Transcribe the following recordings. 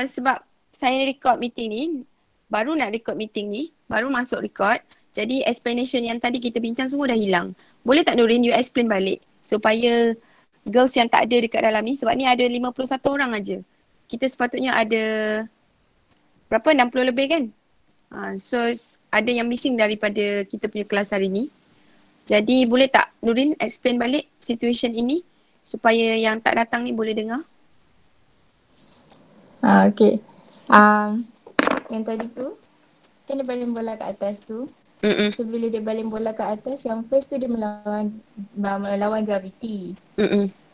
Sebab saya record meeting ni, baru nak record meeting ni, baru masuk record. Jadi explanation yang tadi kita bincang semua dah hilang. Boleh tak Nurin you explain balik supaya girls yang tak ada dekat dalam ni, sebab ni ada 51 orang aja. Kita sepatutnya ada berapa? 60 lebih kan? So ada yang missing daripada kita punya kelas hari ni. Jadi boleh tak Nurin explain balik situation ini supaya yang tak datang ni boleh dengar? Okay. Yang tadi tu, kan dia baling bola kat atas tu. So bila dia baling bola kat atas, yang first tu dia melawan gravity.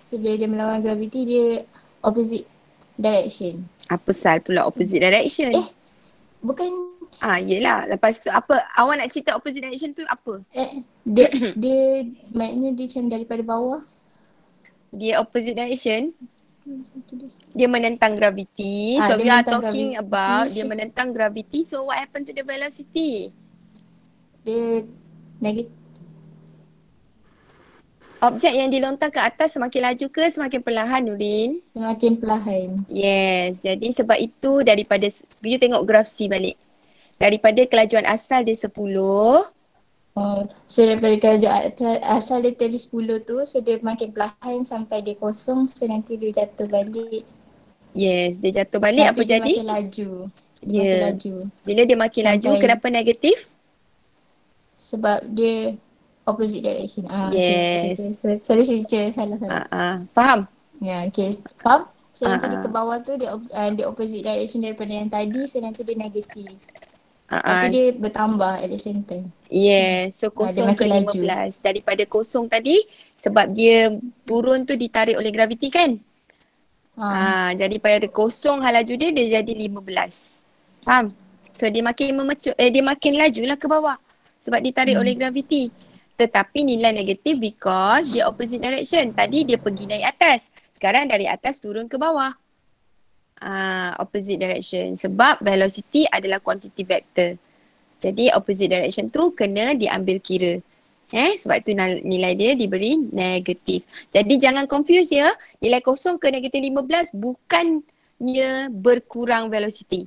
So bila dia melawan gravity, dia opposite direction. Apa sal pula opposite direction? Bukan. Yelah. Lepas tu apa? Awak nak cerita opposite direction tu apa? Dia maknanya dia macam daripada bawah. Dia opposite direction. Dia menentang gravity. So we are talking about dia menentang gravity. So what happened to the velocity? Dia negatif. Objek yang dilontar ke atas semakin laju ke semakin perlahan Nurin? Semakin perlahan. Yes. Jadi sebab itu daripada, you tengok graf C balik. Daripada kelajuan asal dia 10. So daripada kelajuan asal dia tadi 10 tu, so dia makin perlahan sampai dia kosong. So nanti dia jatuh balik. Yes. Dia jatuh balik. Apa jadi? Makin laju. Makin laju. Bila dia makin laju, kenapa negatif? Sebab dia opposite direction. Yes. Okay. Sorry teacher, salah. Faham? Ya, okay. Faham? So yang tadi ke bawah tu dia opposite direction daripada yang tadi, so nanti dia negatif. Tapi dia bertambah at the same time. Yes, so kosong ke 15. Daripada kosong tadi, sebab dia turun tu ditarik oleh graviti kan? Jadi pada kosong hal laju dia jadi 15. Faham? So dia makin dia makin laju lah ke bawah. Sebab ditarik oleh graviti. Tetapi nilai negatif because dia opposite direction. Tadi dia pergi naik atas. Sekarang dari atas turun ke bawah. Opposite direction. Sebab velocity adalah quantity vector. Jadi opposite direction tu kena diambil kira. Sebab tu nilai dia diberi negatif. Jadi jangan confuse ya. Nilai kosong ke negatif 15 bukannya berkurang velocity.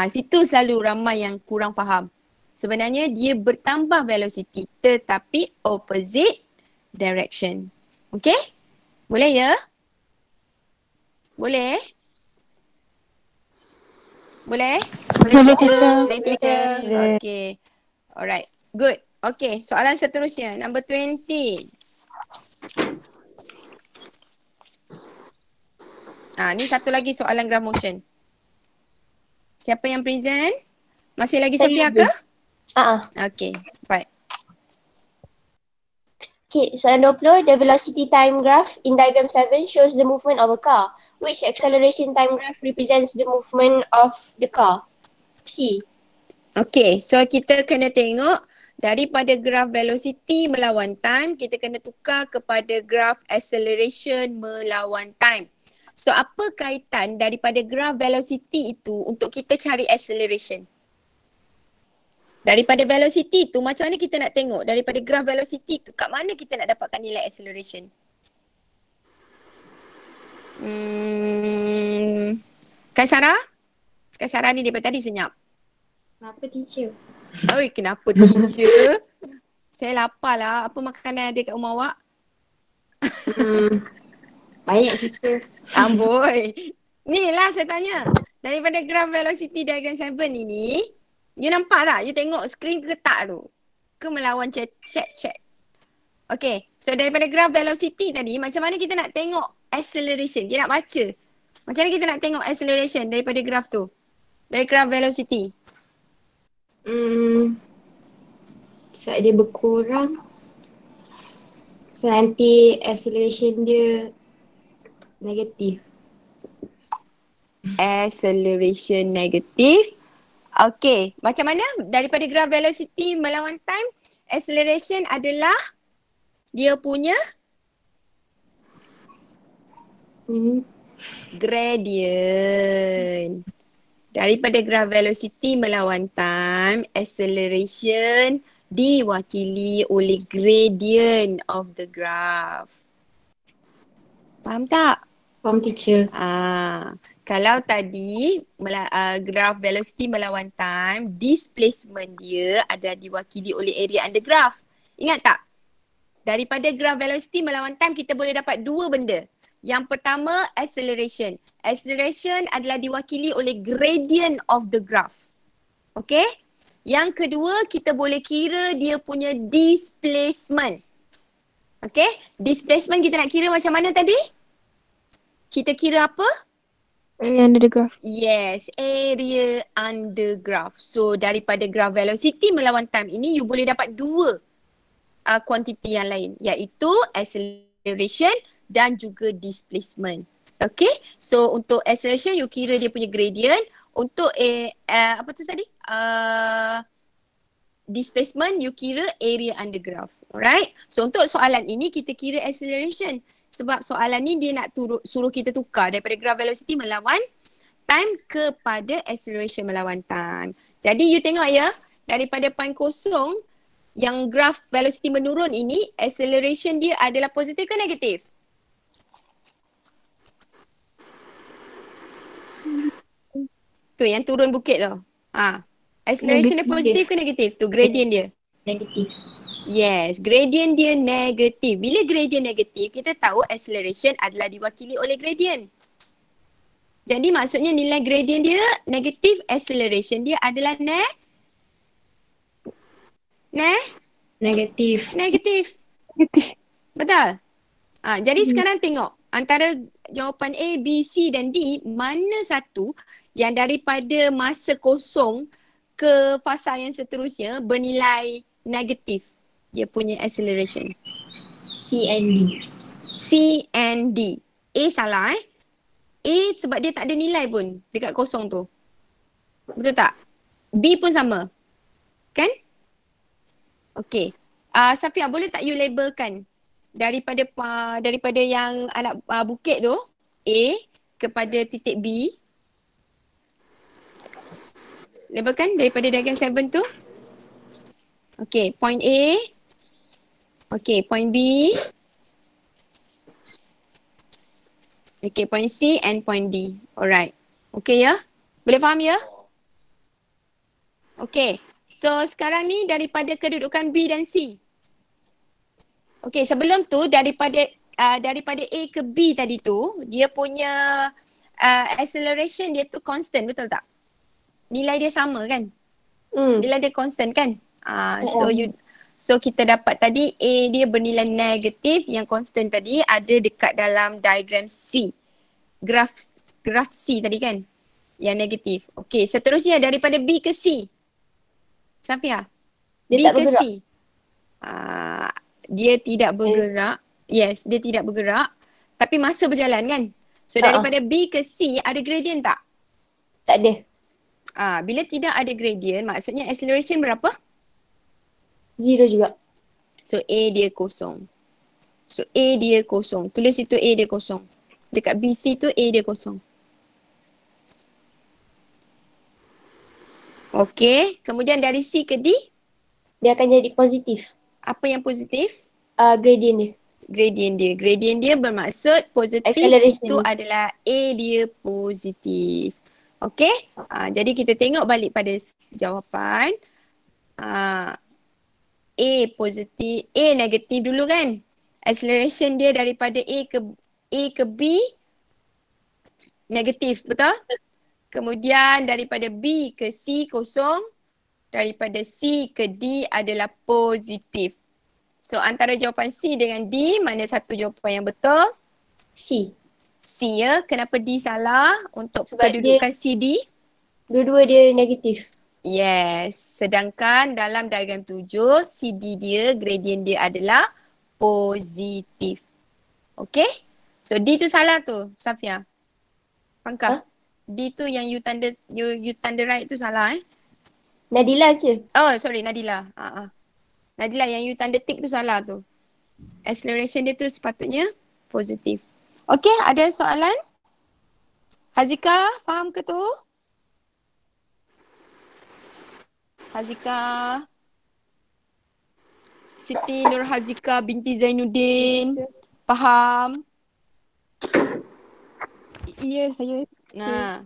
Situ selalu ramai yang kurang faham. Sebenarnya dia bertambah velocity tetapi opposite direction. Okay? Boleh ya? Boleh? Boleh? Boleh teacher. Okay. Alright. Good. Okay. Soalan seterusnya. Number 20. Ni satu lagi soalan graph motion. Siapa yang present? Masih lagi Sophia ke? Okay. Baik. Okay, soalan 20. The velocity time graph in diagram 7 shows the movement of a car. Which acceleration time graph represents the movement of the car? C. Okay, so kita kena tengok daripada graf velocity melawan time, kita kena tukar kepada graf acceleration melawan time. So apa kaitan daripada graf velocity itu untuk kita cari acceleration? Daripada velocity tu macam mana kita nak tengok daripada graf velocity tu kat mana kita nak dapatkan nilai acceleration? Kak Sarah? Kak Sarah ni daripada tadi senyap. Kenapa teacher? Oi, kenapa teacher? Saya lapar lah. Apa makanan ada kat rumah awak? Banyak teacher. Amboi. Ni lah saya tanya. Daripada graph velocity diagram 7 ini, you nampak tak? You tengok skrin ke tak tu? Ke melawan chat. Okay. So daripada graph velocity tadi, macam mana kita nak tengok acceleration? Kita nak baca. Macam mana kita nak tengok acceleration daripada graph tu? Dari graph velocity. Saat dia berkurang, so nanti acceleration dia negatif. Acceleration negatif. Okay. Macam mana? Daripada graph velocity melawan time, acceleration adalah dia punya gradient. Daripada graph velocity melawan time, acceleration diwakili oleh gradient of the graph. Faham tak? Faham teacher. Kalau tadi graph velocity melawan time, displacement dia adalah diwakili oleh area under graph. Ingat tak? Daripada graph velocity melawan time kita boleh dapat dua benda. Yang pertama acceleration. Acceleration adalah diwakili oleh gradient of the graph. Okay? Yang kedua kita boleh kira dia punya displacement. Okay? Displacement kita nak kira macam mana tadi? Kita kira apa? Area under the graph. Yes, area under graph. So daripada graph velocity melawan time ini you boleh dapat dua kuantiti yang lain, iaitu acceleration dan juga displacement. Okay, so untuk acceleration you kira dia punya gradient. Untuk apa tu tadi? Displacement you kira area under graph. Alright, so untuk soalan ini kita kira acceleration. Sebab soalan ni dia nak suruh kita tukar daripada graph velocity melawan time kepada acceleration melawan time. Jadi you tengok ya, daripada point kosong yang graph velocity menurun ini, acceleration dia adalah positif ke negatif? Tu yang turun bukit tu. Acceleration dia positif ke negatif? Tu gradient dia. Negatif. Yes, gradient dia negatif. Bila gradient negatif, kita tahu acceleration adalah diwakili oleh gradient. Jadi maksudnya nilai gradient dia negatif, acceleration dia adalah Negatif. negatif. Betul? Jadi sekarang tengok antara jawapan A, B, C dan D, mana satu yang daripada masa kosong ke fasa yang seterusnya bernilai negatif dia punya acceleration. C and D. C and D. A salah A sebab dia tak ada nilai pun dekat kosong tu. Betul tak? B pun sama. Kan? Okay. Safia, boleh tak you labelkan daripada yang anak bukit tu, A kepada titik B. Labelkan daripada diagram 7 tu. Okay, point A. Okay, point B. Okay, point C and point D. Alright. Okay ya? Boleh faham ya? Okay. So sekarang ni daripada kedudukan B dan C. Okay, sebelum tu daripada A ke B tadi tu, dia punya acceleration dia tu constant, betul tak? Nilai dia sama kan? Nilai dia constant kan? So kita dapat tadi A dia bernilai negatif, yang constant tadi ada dekat dalam diagram C. Graf C tadi kan? Yang negatif. Okay, seterusnya daripada B ke C. Safia? Dia B tak ke bergerak. C. Dia tidak bergerak. Yes, dia tidak bergerak. Tapi masa berjalan kan? So daripada B ke C ada gradient tak? Tak ada. Bila tidak ada gradient, maksudnya acceleration berapa? 0 juga. So A dia kosong. Tulis itu A dia kosong. Dekat BC tu A dia kosong. Okay. Kemudian dari C ke D, Dia akan jadi positif. apa yang positif? Gradient dia. Gradient dia bermaksud positif Acceleration. itu adalah A dia positif. Okay. Jadi kita tengok balik pada jawapan. A positif, A negatif dulu kan? Acceleration dia daripada A ke B negatif, betul? Kemudian daripada B ke C kosong, daripada C ke D adalah positif. So antara jawapan C dengan D, mana satu jawapan yang betul? C. C ya. Kenapa D salah untuk Sebab kedudukan CD? Dua-dua dia negatif. Yes. Sedangkan dalam diagram 7, CD dia, gradient dia adalah positif. Okay? So D tu salah tu, Safia. Pangkap. D tu yang you tanda right tu salah Nadila je. Oh, sorry, Nadila. Nadila yang you tanda tick tu salah tu. Acceleration dia tu sepatutnya positif. Okay, ada soalan? Hazika, faham ke tu? Hazika. Siti Nur Hazika binti Zainuddin. Faham? Ya, saya Nah,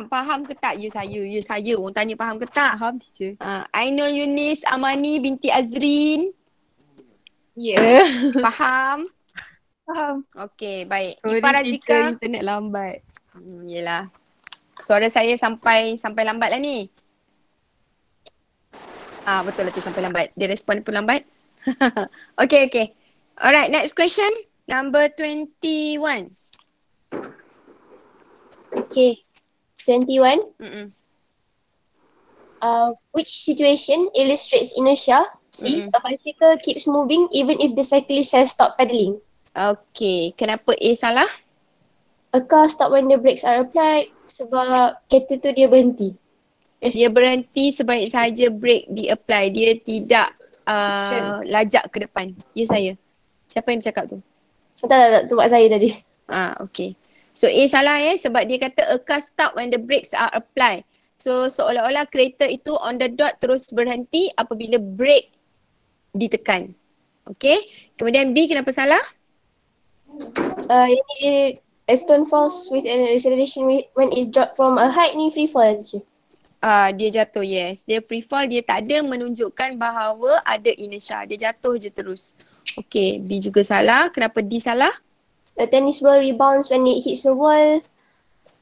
faham ke tak? Ya saya. Orang tanya faham ke tak? Faham teacher. Ainul Yunis Amani binti Azrin. Ya. Faham? Faham. Okey, baik. Sorry Ipa teacher, Razika. internet lambat. Yelah. Suara saya sampai lambat lah ni. Betul lah tu sampai lambat. Dia respon pun lambat. Okay. Alright, next question. Number 21. Okay. 21. Mm-mm. Which situation illustrates inertia? C. A bicycle keeps moving even if the cyclist has stopped pedaling. Okay, kenapa A salah? A car stop when the brakes are applied sebab kereta tu dia berhenti. Dia berhenti sebaik sahaja brake di-apply. Dia tidak lajak ke depan. Ya saya. Siapa yang bercakap tu? Tak, tu mak saya tadi. Okay. So A salah sebab dia kata a car stop when the brakes are applied. So seolah-olah kereta itu on the dot terus berhenti apabila brake ditekan. Okay. Kemudian B kenapa salah? Yang ni a stone falls with an acceleration when it drop from a height ni free fall je. Dia jatuh, yes. Dia free fall, dia tak ada menunjukkan bahawa ada inertia. Dia jatuh je terus. Okay, B juga salah. Kenapa D salah? A tennis ball rebounds when it hits a wall.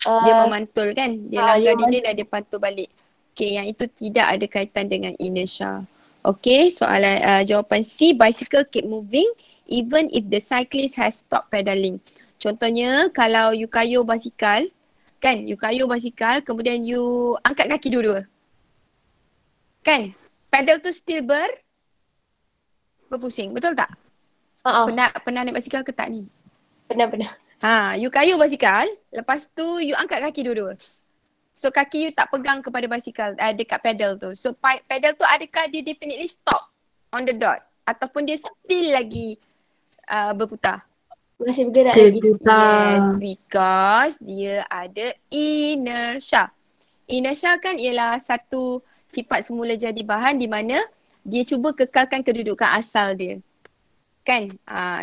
Dia memantul kan? Dia langgar dia dinding dan dia pantul balik. Okay, yang itu tidak ada kaitan dengan inertia. Okay, soalan jawapan C, bicycle keep moving even if the cyclist has stopped pedaling. Contohnya, kalau you kayuh basikal, kan? You kayuh basikal, kemudian you angkat kaki dua-dua. Kan? Pedal tu still berpusing. Betul tak? Pernah naik basikal ke tak ni? Pernah. You kayuh basikal, lepas tu you angkat kaki dua-dua. So kaki you tak pegang kepada basikal, dekat pedal tu. So pedal tu adakah dia definitely stop on the dot? Ataupun dia still lagi berputar? Masih bergerak lagi. Yes, because dia ada inertia. Inertia kan ialah satu sifat semula jadi bahan di mana dia cuba kekalkan kedudukan asal dia. Kan?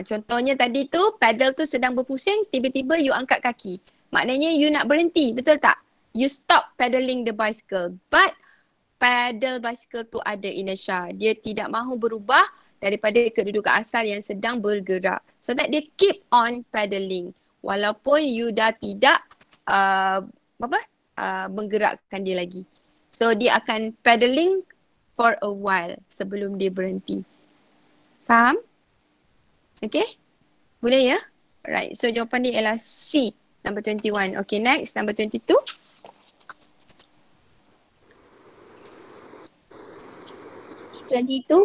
Contohnya tadi tu pedal tu sedang berpusing, tiba-tiba you angkat kaki. Maknanya you nak berhenti, betul tak? You stop pedaling the bicycle. But pedal bicycle tu ada inertia. Dia tidak mahu berubah daripada kedudukan asal yang sedang bergerak. So that dia keep on pedaling. Walaupun you dah tidak menggerakkan dia lagi. So dia akan pedaling for a while sebelum dia berhenti. Faham? Okay? Boleh ya? Alright. So jawapan dia ialah C. Number 21. Okay, next. Number 22.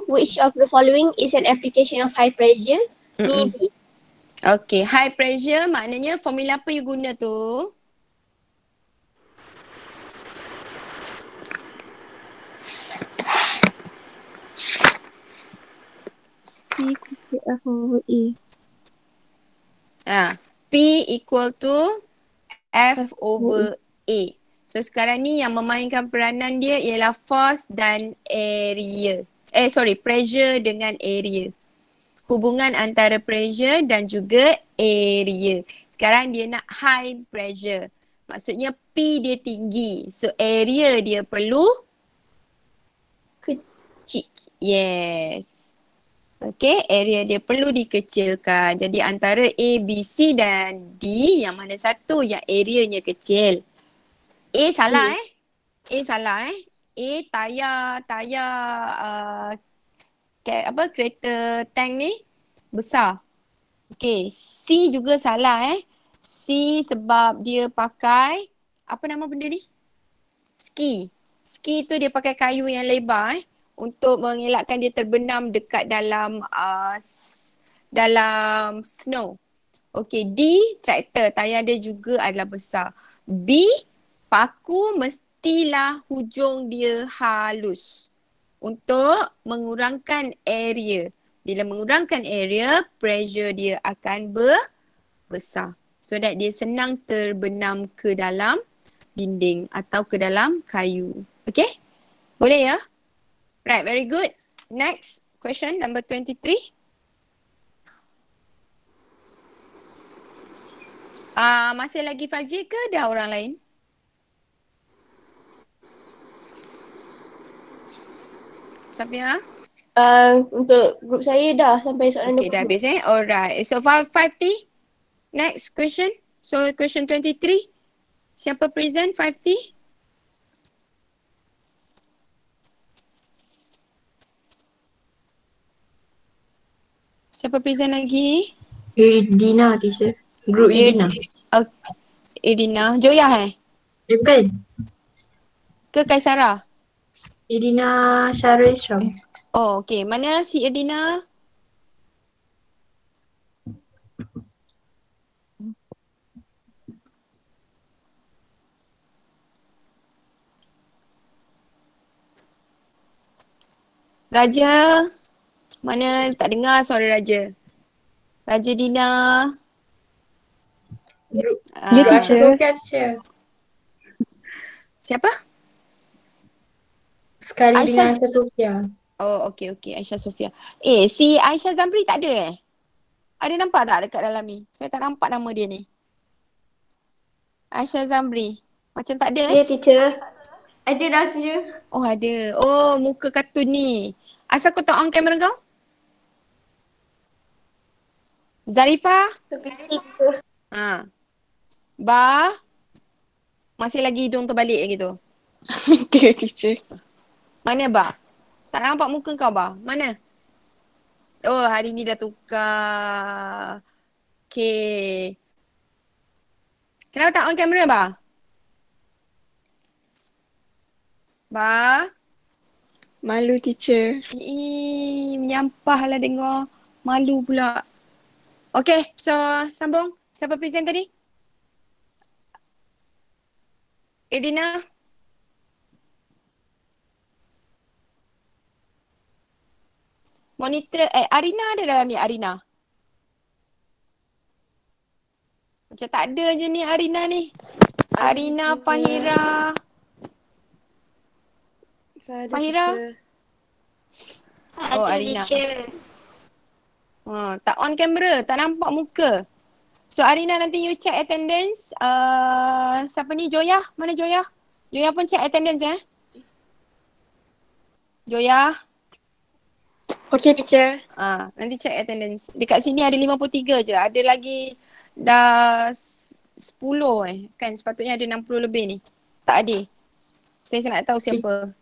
Which of the following is an application of high pressure? B. Okay, high pressure maknanya formula apa you guna tu? P equal F over E. P equal to F over A. So sekarang ni yang memainkan peranan dia ialah force dan area. Pressure dengan area. Hubungan antara pressure dan juga area. Sekarang dia nak high pressure. Maksudnya P dia tinggi. So area dia perlu kecil. Yes. Okay, area dia perlu dikecilkan. Jadi antara A, B, C dan D, yang mana satu yang areanya kecil? A salah A salah A tayar kereta tank ni besar. Okay, C juga salah C sebab dia pakai apa nama benda ni? Ski. Ski tu dia pakai kayu yang lebar untuk mengelakkan dia terbenam dekat dalam snow. Okay, D traktor, tayar dia juga adalah besar. B, paku mestilah hujung dia halus untuk mengurangkan area. Bila mengurangkan area, pressure dia akan besar. So that dia senang terbenam ke dalam dinding atau ke dalam kayu. Okay? Boleh ya? Right, very good. Next question, number 23. Masih lagi 5G ke dah orang lain? Safia? Untuk grup saya dah sampai soalan Okay, dah 20. habis Alright. So 5T. Next question. So question 23. Siapa present 5T? Siapa present lagi? Iridina teacher. Group Iridina. Irina. Joya Bukan. Ke Kaisara? Iridina Syarul Isram. Oh, okay. Mana si Irina? Raja. Mana tak dengar suara Raja? Raja Dina. Group Ya, teacher. Sofia teacher. Siapa? Sekali Aisyah. dengan Aisyah Sofia. Oh, okay. Aisyah Sofia. Si Aisyah Zamri tak ada Ada nampak tak dekat dalam ni? Saya tak nampak nama dia ni. Aisyah Zamri. Macam tak ada Ya, teacher. Ada dah, teacher. Oh, ada. Oh, muka kartun ni. Asal kau tak on kamera kau? Zarifah? Teacher. Ba? Masih lagi hidung terbalik gitu. Okay, teacher. Mana Ba? Tak nampak muka kau Ba? Mana? Oh, hari ni dah tukar. Okay. Kenapa tak on kamera Ba? Ba? Malu, teacher. Menyampah lah dengar. Malu pula. Okay, so sambung. Siapa present tadi? Edina? Monitor, Arina ada dalam ni, Arina. Macam tak ada je ni Arina ni. Arina, Fahira. Fahira? Oh, Arina. Tak on kamera, tak nampak muka. So Arina nanti you check attendance. Siapa ni? Joya? Mana Joya? Joya pun check attendance Joya? Okay, teacher. Nanti check attendance. Dekat sini ada 53 je. Ada lagi dah 10 kan. Sepatutnya ada 60 lebih ni. Tak ada. Saya nak tahu siapa.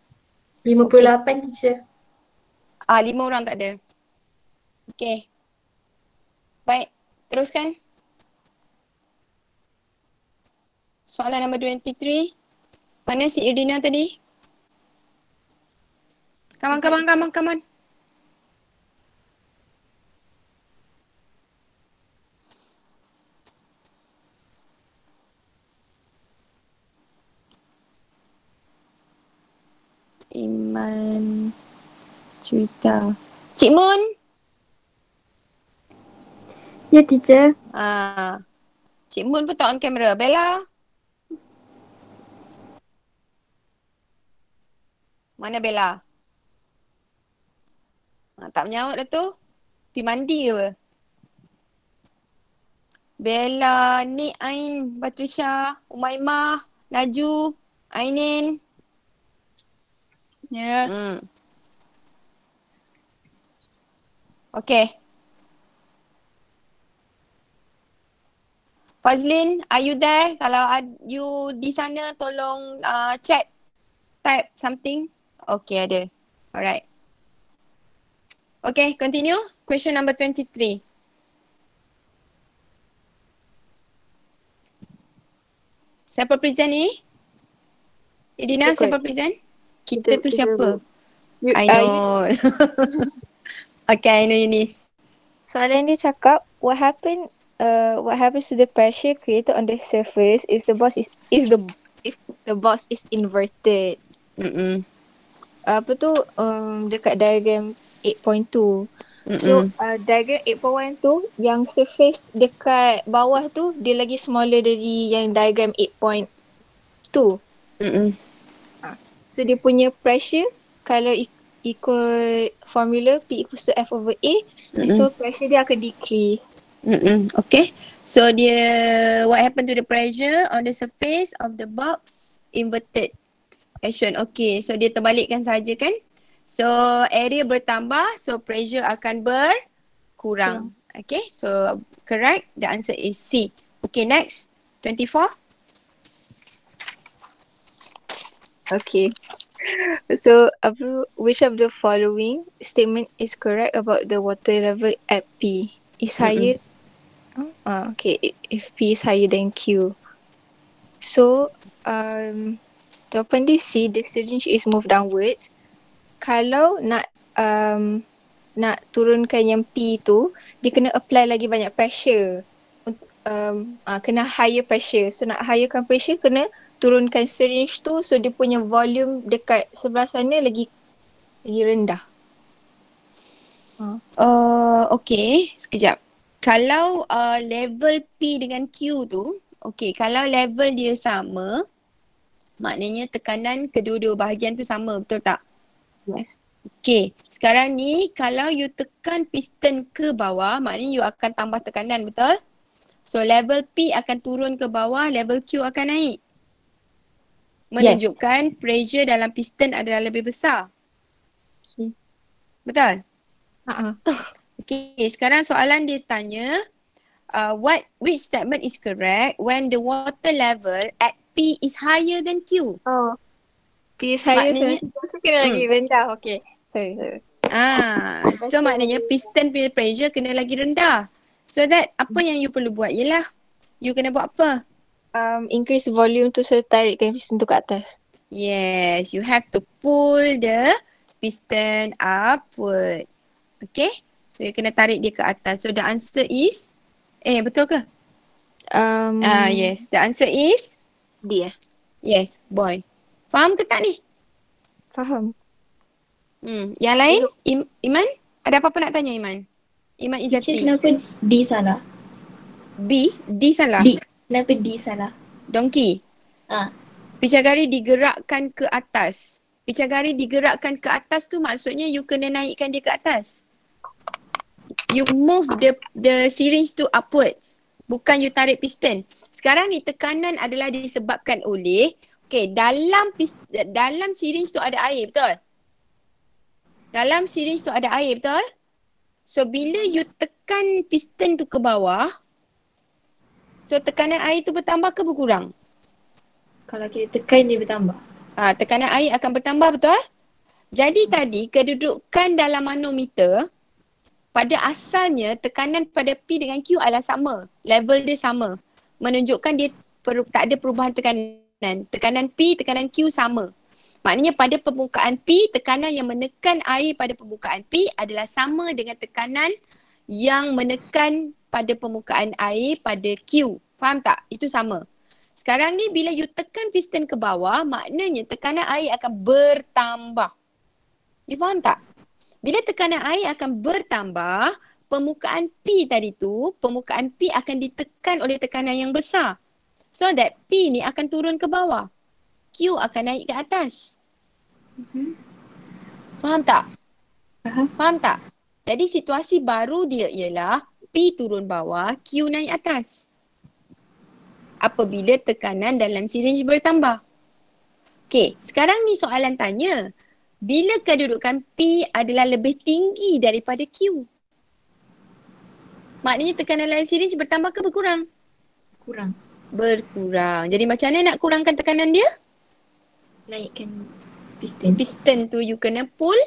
58 teacher. 5 orang tak ada. Okay. Baik. Teruskan. Soalan nombor 23. Mana si Irdina tadi? Come on. Iman cerita. Cik Mun? Ya, teacher. Cik Mun pun tak on kamera. Bella? Mana Bella? Tak menyaut dah tu. Pergi mandi ke apa? Bella, Nik Ain, Batrisha, Umaymah, Naju, Ainin. Ya. Okay. Fazlin, are you there? Kalau you di sana tolong chat, type something. Okay, ada. Alright. Okay, continue. Question number 23. Siapa present ni? Edina, siapa present? Kita tu siapa? I know. Okay, I know Eunice. Soalan dia cakap what happens to the pressure created on the surface if the box is inverted. Apa tu dekat diagram 8.2. So diagram 8.1 tu yang surface dekat bawah tu dia lagi smaller dari yang diagram 8.2. So dia punya pressure kalau ikut formula P equals to F over A, so pressure dia akan decrease. Okay. So what happened to the pressure on the surface of the box? Inverted action. Okay. So dia terbalikkan saja kan? So area bertambah, so pressure akan berkurang. Okay. So correct. The answer is C. Okay, next. 24. Okay. So, which of the following statement is correct about the water level at P? Is higher? Okay. If P is higher than Q. So, jawapan dia C, the syringe is moved downwards. Kalau nak turunkan yang P tu, dia kena apply lagi banyak pressure. Kena higher pressure. So, nak higherkan pressure, kena turunkan syringe tu, so dia punya volume dekat sebelah sana lagi rendah. Okay, sekejap. Kalau level P dengan Q tu, okay, kalau level dia sama, maknanya tekanan kedua-dua bahagian tu sama, betul tak? Yes. Okay, sekarang ni kalau you tekan piston ke bawah, maknanya you akan tambah tekanan, betul? So level P akan turun ke bawah, level Q akan naik. Menunjukkan pressure dalam piston adalah lebih besar. Okay. Betul? Okay, sekarang soalan dia tanya, which statement is correct when the water level at P is higher than Q? P is higher, maknanya, so kena lagi rendah. Okay, sorry. So maknanya piston punya pressure kena lagi rendah. So that apa yang you perlu buat ialah, you kena buat apa? Increase volume tu, so tarikkan piston tu ke atas. Yes, you have to pull the piston upward. Okay, so you kena tarik dia ke atas. So the answer is, betul ke? Yes, the answer is D. Yes, boy. Faham ke tak ni? Faham. Yang lain, Iman? Ada apa-apa nak tanya Iman? Iman Izzati. Kenapa D salah? D salah? Kenapa D salah? Donkey. Picagari digerakkan ke atas. Picagari digerakkan ke atas tu maksudnya you kena naikkan dia ke atas. You move the syringe to upwards. Bukan you tarik piston. Sekarang ni tekanan adalah disebabkan oleh, dalam syringe tu ada air, betul? Dalam syringe tu ada air, betul? So bila you tekan piston tu ke bawah, so tekanan air tu bertambah ke berkurang? Kalau kita tekan dia bertambah. Tekanan air akan bertambah, betul? Jadi tadi kedudukan dalam manometer, pada asalnya tekanan pada P dengan Q adalah sama. Level dia sama. Menunjukkan dia tak ada perubahan tekanan. Tekanan P, tekanan Q sama. Maknanya pada permukaan P, tekanan yang menekan air pada permukaan P adalah sama dengan tekanan yang menekan pada permukaan air pada Q. Faham tak? Itu sama. Sekarang ni bila you tekan piston ke bawah, maknanya tekanan air akan bertambah. You faham tak? Bila tekanan air akan bertambah, permukaan P tadi tu, permukaan P akan ditekan oleh tekanan yang besar. So that P ni akan turun ke bawah. Q akan naik ke atas. Faham tak? Faham tak? Jadi situasi baru dia ialah P turun bawah, Q naik atas. Apabila tekanan dalam syringe bertambah. Okay, sekarang ni soalan tanya. Bila kedudukan P adalah lebih tinggi daripada Q? Maknanya tekanan dalam syringe bertambah ke berkurang? Berkurang. Jadi macam mana nak kurangkan tekanan dia? Naikkan piston. Piston tu you kena pull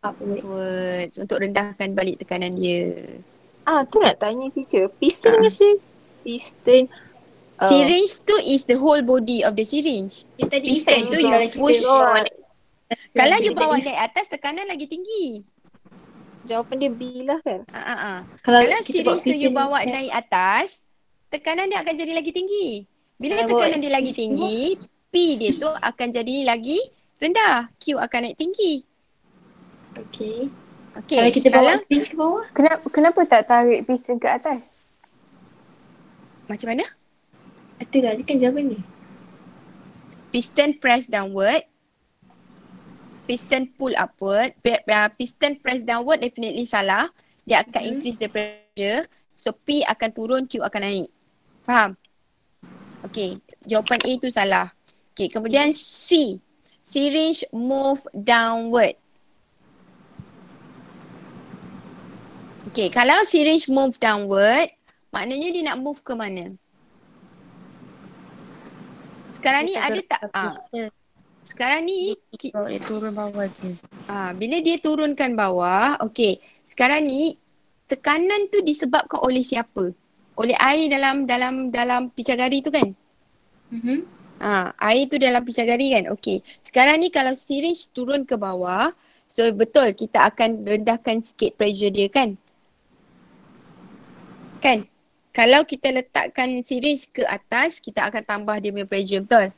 upwards untuk rendahkan balik tekanan dia. Tu nak tanya teacher. Piston piston. Syringe tu is the whole body of the syringe. Piston tu you push. Kalau you bawa naik atas, tekanan lagi tinggi. Jawapan dia B lah kan? Kalau syringe tu you bawa naik atas, tekanan dia akan jadi lagi tinggi. Bila tekanan dia lagi tinggi, P dia tu akan jadi lagi rendah. Q akan naik tinggi. Okay. Kalau kita bawa syringe ke bawah? Kenapa tak tarik piston ke atas? Macam mana? Itulah, dia kan jawapan ni. Piston press downward. Piston pull upward. Piston press downward definitely salah. dia akan increase the pressure. So P akan turun, Q akan naik. Faham? Okay, jawapan A tu salah. Okay, kemudian C. Syringe move downward. Okay, kalau syringe move downward, maknanya dia nak move ke mana? Sekarang ni ada tak? Sekarang ni Dia turun bawah je. bila dia turunkan bawah, okay. Sekarang ni tekanan tu disebabkan oleh siapa? Oleh air dalam picagari tu kan? Air tu dalam picagari kan? Okay. Sekarang ni kalau syringe turun ke bawah, so betul kita akan rendahkan sikit pressure dia kan? Kan? Kalau kita letakkan syringe ke atas, kita akan tambah dia punya pressure, betul?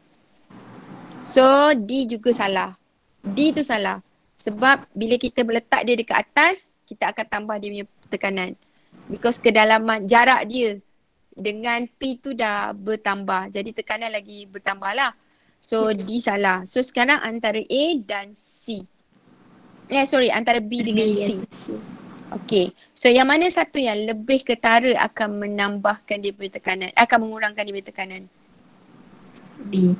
So D juga salah. D tu salah. Sebab bila kita meletak dia dekat atas, kita akan tambah dia punya tekanan. Because kedalaman jarak dia dengan P tu dah bertambah. Jadi tekanan lagi bertambah lah. So D salah. So sekarang antara A dan C. Antara B dengan C. Okay. So yang mana satu yang lebih ketara akan menambahkan dia punya tekanan, akan mengurangkan dia punya tekanan? B.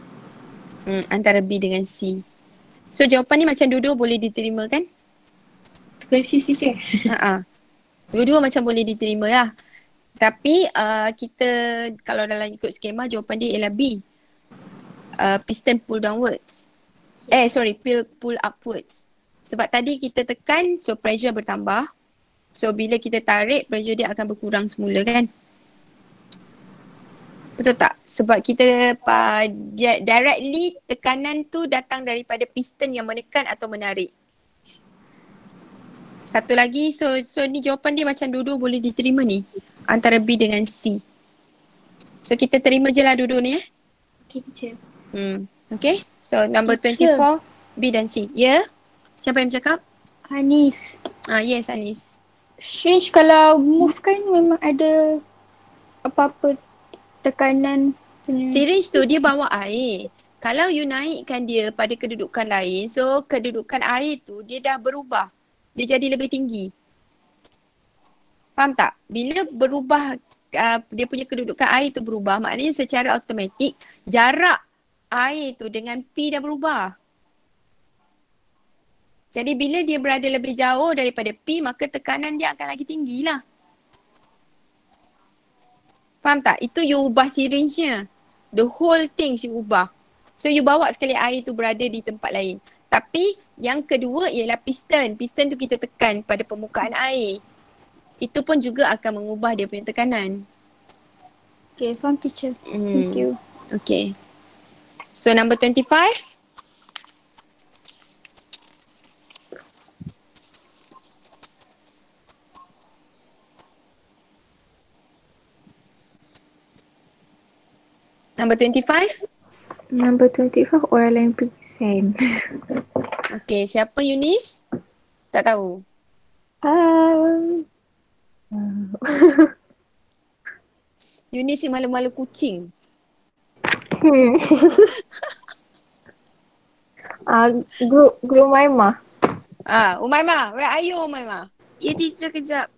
Antara B dengan C. So jawapan ni macam dua-dua boleh diterima kan? Tukar sisi je. Dua-dua macam boleh diterima lah. Tapi kita kalau dalam ikut skema jawapan dia ialah B. Piston pull downwards. Pull upwards. Sebab tadi kita tekan, so pressure bertambah. So bila kita tarik, pressure dia akan berkurang semula kan? Betul tak? Sebab kita directly tekanan tu datang daripada piston yang menekan atau menarik. Satu lagi, so ni jawapan dia macam dua-dua boleh diterima ni. Antara B dengan C. So kita terima je lah dua-dua ni Okay, teacher. Okay, so number 24, B dan C. Ya? Siapa yang bercakap? Anis. Yes, Anis. Syringe kalau move kan memang ada apa-apa tekanan punya. Syringe tu dia bawa air. Kalau you naikkan dia pada kedudukan lain, so kedudukan air tu dia dah berubah. Dia jadi lebih tinggi. Faham tak? Bila berubah, dia punya kedudukan air tu berubah, maknanya secara automatik jarak air tu dengan P dah berubah. Jadi bila dia berada lebih jauh daripada P, maka tekanan dia akan lagi tinggi lah. Faham tak? Itu you ubah syringe-nya. The whole thing you ubah. So you bawa sekali air tu berada di tempat lain. Tapi yang kedua ialah piston. Piston tu kita tekan pada permukaan air. Itu pun juga akan mengubah dia punya tekanan. Okay, faham teacher. Thank you. Okay. So number 25. Number 25. Number 25 orang lain present. Okay, siapa Yunis? Tak tahu. Yunis si malu-malu kucing. Guru Maimah. Umaymah, where are you Umaymah? Ya, teacher, kejap.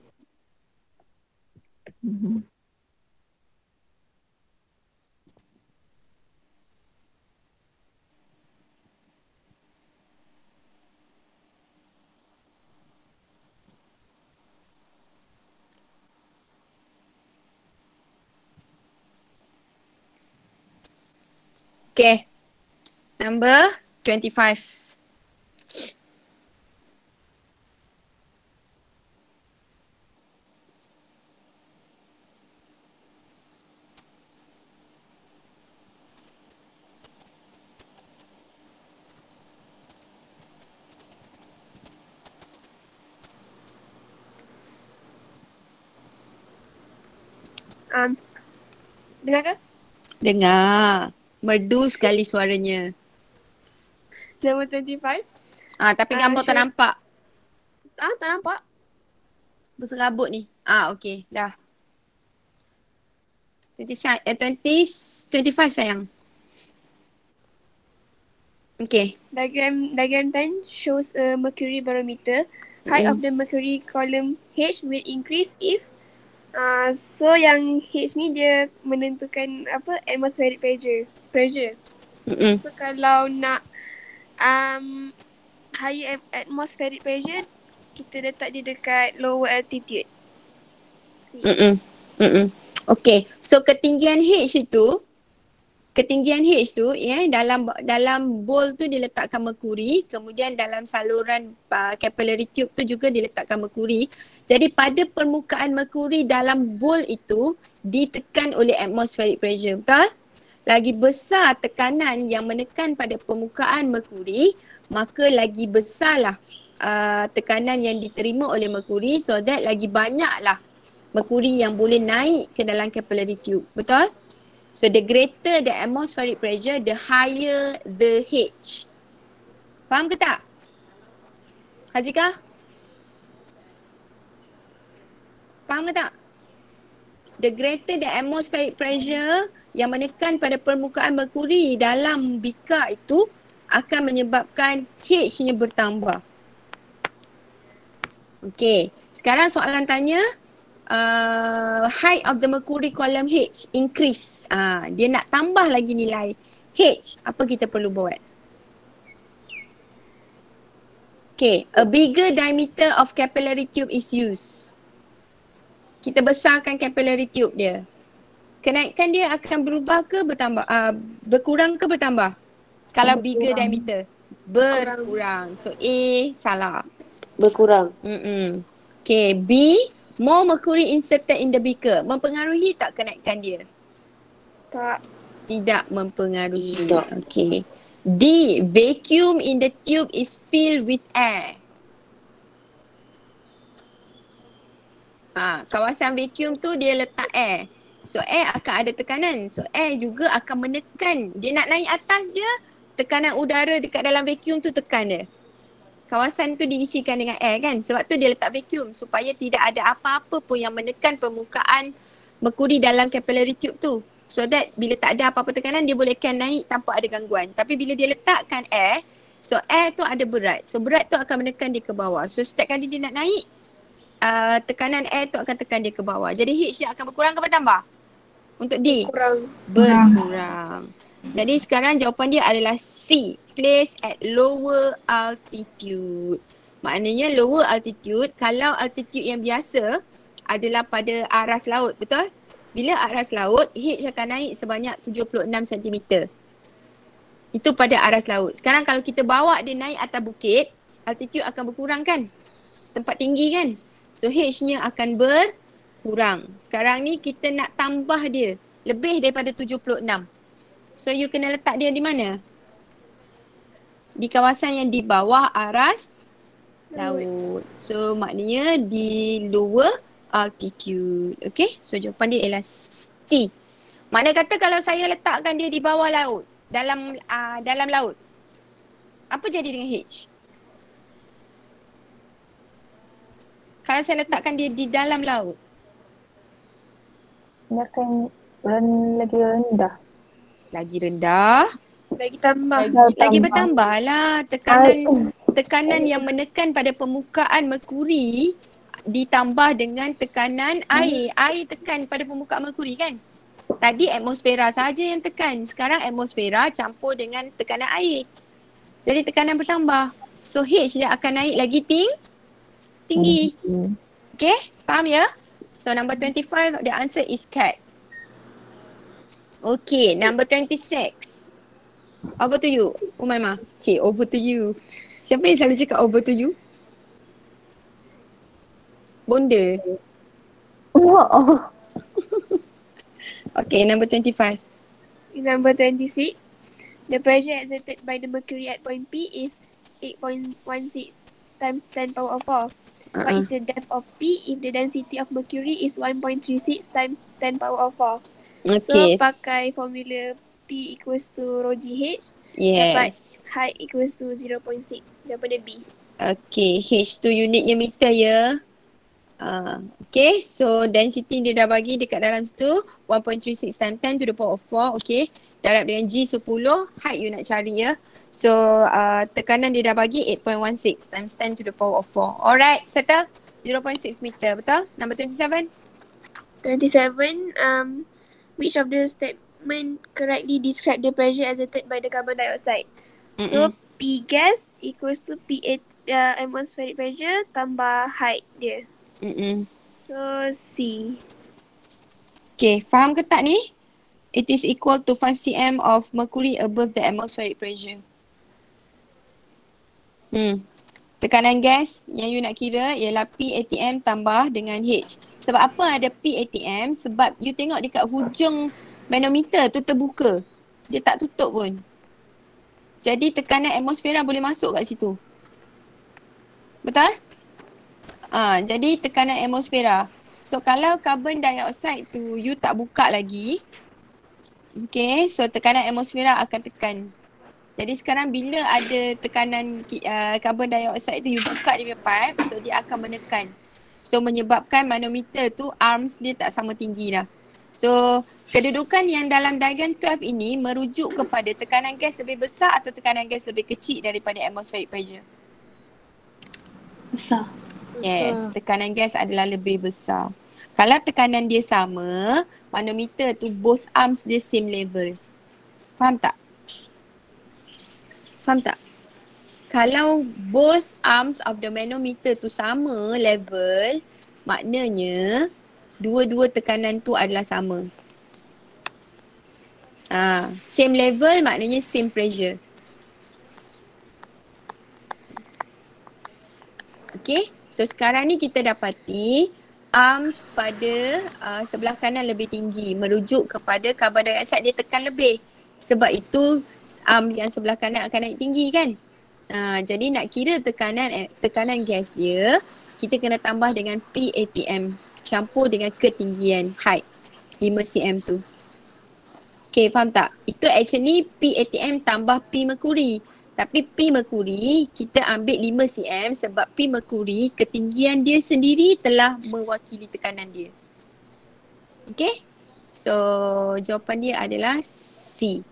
Okay. Number 25. Dengar ke? Dengar. Merdu sekali suaranya. Number 25. Tapi gambar tak nampak. Tak nampak. Berserabut ni. Okay. Dah. 25 sayang. Okay. Diagram 10 shows a mercury barometer height of the mercury column H will increase if so yang H ni dia menentukan apa atmospheric pressure. So kalau nak higher atmospheric pressure, kita letak dia dekat lower altitude. Okay, so ketinggian H tu ya, dalam bowl tu diletakkan merkuri, kemudian dalam saluran capillary tube tu juga diletakkan merkuri. Jadi pada permukaan merkuri dalam bowl itu ditekan oleh atmospheric pressure, betul? Lagi besar tekanan yang menekan pada permukaan merkuri, maka lagi besarlah tekanan yang diterima oleh merkuri, so that lagi banyaklah merkuri yang boleh naik ke dalam capillary tube, betul? So the greater the atmospheric pressure, the higher the H. Faham ke tak? Hajika? Faham ke tak? The greater the atmospheric pressure yang menekan pada permukaan merkuri dalam bikar itu akan menyebabkan H-nya bertambah. Okay, sekarang soalan tanya, height of the mercury column H increase. Dia nak tambah lagi nilai H. Apa kita perlu buat? Okay, a bigger diameter of capillary tube is used. Kita besarkan capillary tube dia. Kenaikan dia akan berubah ke bertambah? Berkurang ke bertambah? Kalau bigger diameter. Berkurang. So A salah. Berkurang. Okay, B, more mercury inserted in the beaker. Mempengaruhi tak kenaikan dia? Tak. Tidak mempengaruhi. Tidak. Okay. D, vacuum in the tube is filled with air. Kawasan vacuum tu dia letak air. So air akan ada tekanan. So air juga akan menekan. Dia nak naik atas je, tekanan udara dekat dalam vacuum tu tekan dia. Kawasan tu diisikan dengan air kan. Sebab tu dia letak vacuum supaya tidak ada apa-apa pun yang menekan permukaan merkuri dalam capillary tube tu. So that bila tak ada apa-apa tekanan, dia boleh naik tanpa ada gangguan. Tapi bila dia letakkan air, so air tu ada berat. So berat tu akan menekan dia ke bawah. So setiap kali dia nak naik, tekanan air tu akan tekan dia ke bawah. Jadi H dia akan berkurang ke bertambah? Untuk D? Berkurang. Jadi sekarang jawapan dia adalah C. Place at lower altitude. Maknanya lower altitude, kalau altitude yang biasa adalah pada aras laut, betul? Bila aras laut, H akan naik sebanyak 76 cm. Itu pada aras laut. Sekarang kalau kita bawa dia naik atas bukit, altitude akan berkurang kan? Tempat tinggi kan? So H-nya akan berkurang. Sekarang ni kita nak tambah dia lebih daripada 76. So you kena letak dia di mana? Di kawasan yang di bawah aras laut. So maknanya di lower altitude. Okay, so jawapan dia ialah C. Makna kata kalau saya letakkan dia di bawah laut, dalam laut, apa jadi dengan H? Kalau saya letakkan dia di dalam laut, Dia akan lagi rendah. lagi rendah, Lagi tambah. lagi bertambah lah tekanan yang menekan pada permukaan merkuri ditambah dengan tekanan air. Air tekan pada permukaan merkuri kan? Tadi atmosfera saja yang tekan. Sekarang atmosfera campur dengan tekanan air. Jadi tekanan bertambah. So H dia akan naik lagi tinggi. Okay, faham ya? So number 25, the answer is cat. Okay, number 26. Over to you. Umaymah. Cik, over to you. Siapa yang selalu cakap over to you? Bonda. Okay, number 25. Number 26. The pressure exerted by the mercury at point P is 8.16 times 10 power of 4. What is the depth of P if the density of mercury is 1.36 times 10 power of 4? Okay. So pakai formula P equals to rho GH. Dapat Yes. height equals to 0.6. Jawapan dia B. Okay, H tu unitnya meter ya. Okay, so density dia dah bagi dekat dalam situ 1.36 times 10 to the power of 4. Okay, darab dengan G 10, height you nak cari ya. So tekanan dia dah bagi 8.16 times 10 to the power of 4. Alright, settle? 0.6 meter, betul? Number 27. 27. Which of the statement correctly describe the pressure exerted by the carbon dioxide? So P gas equals to P atmospheric pressure tambah height dia. So C. Okay, faham ke tak ni? It is equal to 5 cm of mercury above the atmospheric pressure. Tekanan gas yang you nak kira ialah P atm tambah dengan H. Sebab apa ada P atm? Sebab you tengok dekat hujung manometer tu terbuka. Dia tak tutup pun. Jadi tekanan atmosfera boleh masuk kat situ. Betul? Jadi tekanan atmosfera. So kalau carbon dioxide tu you tak buka lagi, okay, so tekanan atmosfera akan tekan. Jadi sekarang bila ada tekanan carbon dioxide tu you buka dia punya pipe, so dia akan menekan. So menyebabkan manometer tu arms dia tak sama tinggi dah. So kedudukan yang dalam diagram 12 ini merujuk kepada tekanan gas lebih besar atau tekanan gas lebih kecil daripada atmospheric pressure? Besar. Yes, tekanan gas adalah lebih besar. Kalau tekanan dia sama, manometer tu both arms dia same level. Faham tak? Faham tak? Kalau both arms of the manometer tu sama level, maknanya dua-dua tekanan tu adalah sama. Same level maknanya same pressure. Okay, so sekarang ni kita dapati arms pada sebelah kanan lebih tinggi, merujuk kepada carbon dioxide dia tekan lebih. Sebab itu arm yang sebelah kanan akan naik tinggi kan. Jadi nak kira tekanan gas dia, kita kena tambah dengan P atm campur dengan ketinggian height 5 cm tu. Okay, faham tak? Itu actually P atm tambah P mercury. Tapi P mercury kita ambil 5 cm sebab P mercury ketinggian dia sendiri telah mewakili tekanan dia. Okay? So jawapan dia adalah C.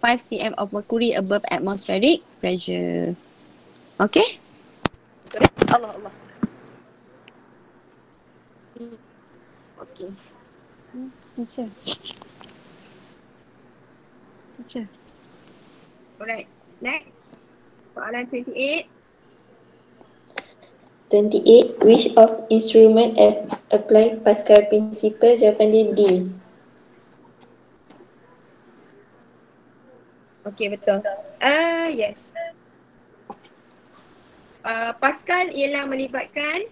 5 cm of mercury above atmospheric pressure. Okay? Allah. Okay. Teacher. Alright. Next. Soalan 28. 28. Which of instrument apply Pascal principle? Jawapan dia D. Okay, betul. Yes. Pascal ialah melibatkan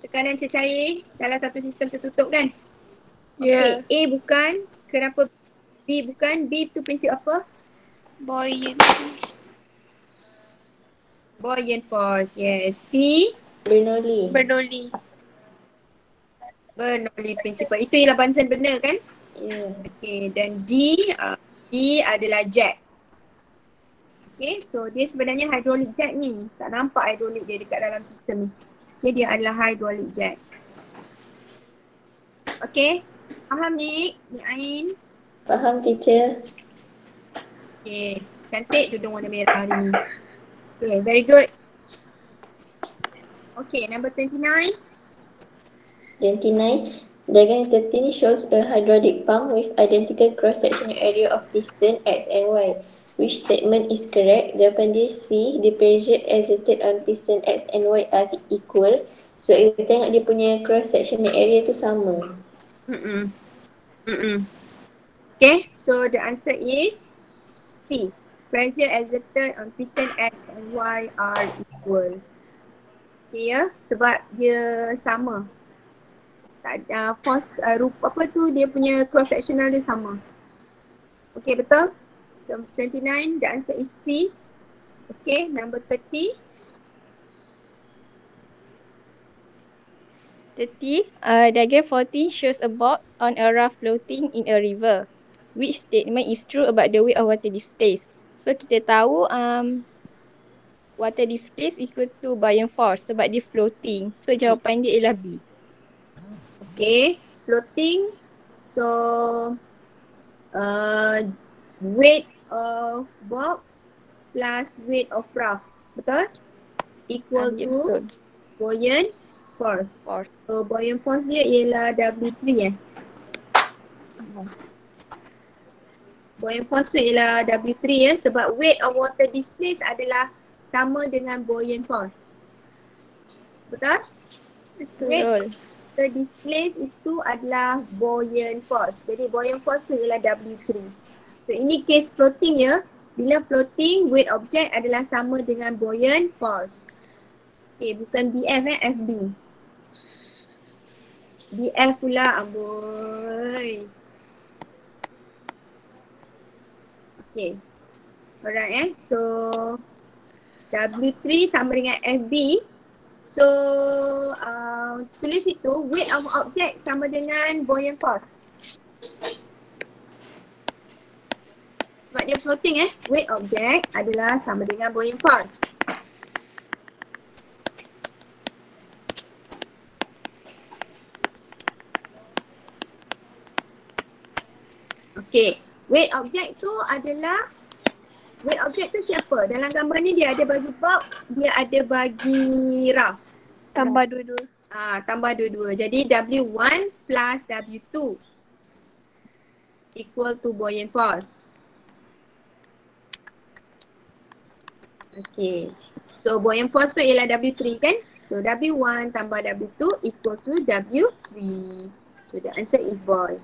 tekanan cecair dalam satu sistem tertutup kan? Yeah. Okay, A bukan. Kenapa B bukan? B tu prinsip apa? Buoyant force. Buoyant force, yes. C? Bernoulli. Bernoulli. Bernoulli principle. Itu ialah Bunsen benar kan? Yeah. Okay, dan D adalah jet. Okay, so dia sebenarnya hydraulic jet ni. Tak nampak hydraulic dia dekat dalam sistem ni. Okay, dia adalah hydraulic jet. Okay, faham ni Ain? Faham, teacher. Okay, cantik tudung warna merah hari ni. Okay, very good. Okay, number 29. 29. Diagram 13 shows a hydraulic pump with identical cross-sectional area of piston X and Y. Which statement is correct? Jawapan dia C. The pressure exerted on piston X and Y are equal. So, kita tengok dia punya cross-sectional area tu sama. Okay, so the answer is C. Pressure exerted on piston X and Y are equal. Okay ya, sebab dia sama. Tak ada force apa tu, dia punya cross sectional dia sama. Okay, betul? 29, the answer is C. Okay, number 30. 30. Diagram 14 shows a box on a raft floating in a river. Which statement is true about the weight of water displaced? So kita tahu water displaced equals to buoyant force sebab dia floating. So jawapan dia ialah B. Okay, floating. So weight of box plus weight of rough. Betul? Equal Ya, to betul. buoyant force. Force. So buoyant force dia ialah W3 Buoyant force tu ialah W3 sebab weight of water displaced adalah sama dengan buoyant force. Betul? Weight Betul. water displaced itu adalah buoyant force. Jadi buoyant force tu ialah W3. So ini case floating ya. Bila floating, weight object adalah sama dengan buoyant force. Okay, bukan BF FB. BF pula, amboi. Okay. Alright so W3 sama dengan FB. So tulis itu weight of object sama dengan buoyant force. Sebab dia floating weight object adalah sama dengan buoyant force. Okay, weight object tu adalah weight object tu siapa? Dalam gambar ni dia ada bagi box, dia ada bagi rough. Tambah dua-dua. Tambah dua-dua. Jadi W1 plus W2 equal to buoyant force. Okay. So buoyant force tu ialah W3 kan? So W1 tambah W2 equal to W3. So the answer is boy.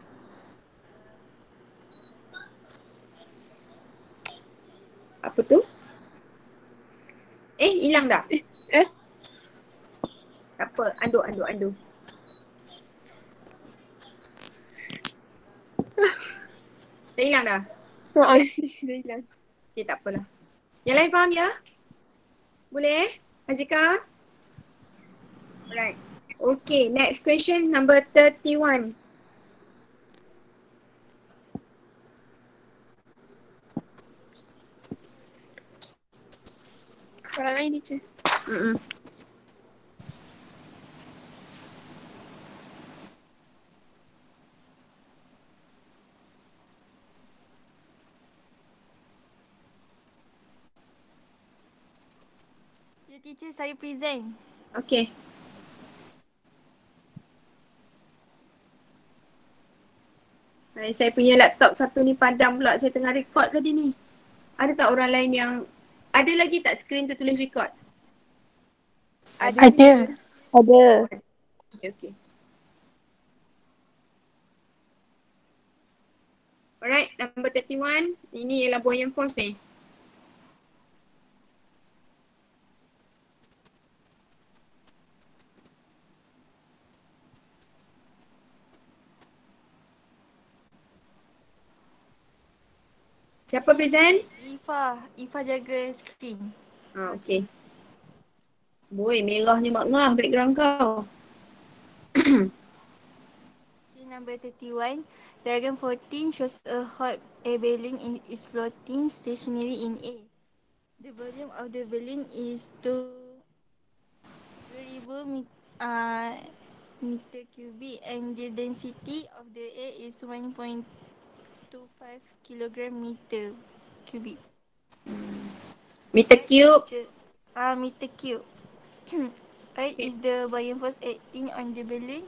Apa tu? Hilang dah? Tak apa, andu. Dah hilang dah? Dah hilang. Okay, tak apalah. Yang lain faham ya? Boleh? Hazika? Alright. Okay, next question number 31. Orang lain teacher. Ya teacher, saya present. Okay. Saya punya laptop satu ni padam pula. Saya tengah record tadi ni. Ada tak orang lain yang ada lagi tak skrin tu tulis record? Ada. Ada. Okay. Alright, number 31. Ini ialah buoyant force ni. Siapa present? Ifa jaga skrin. Okay. Boy, merahnya mak ngah background kau. Okay, number 31. Dragon 14 shows a hot air balloon is floating stationary in air. The volume of the balloon is 2000 meter cubic and the density of the air is 1.25 kilogram meter cubic. Meter cube. Meter cube. Right, is the buoyant force acting on the balloon?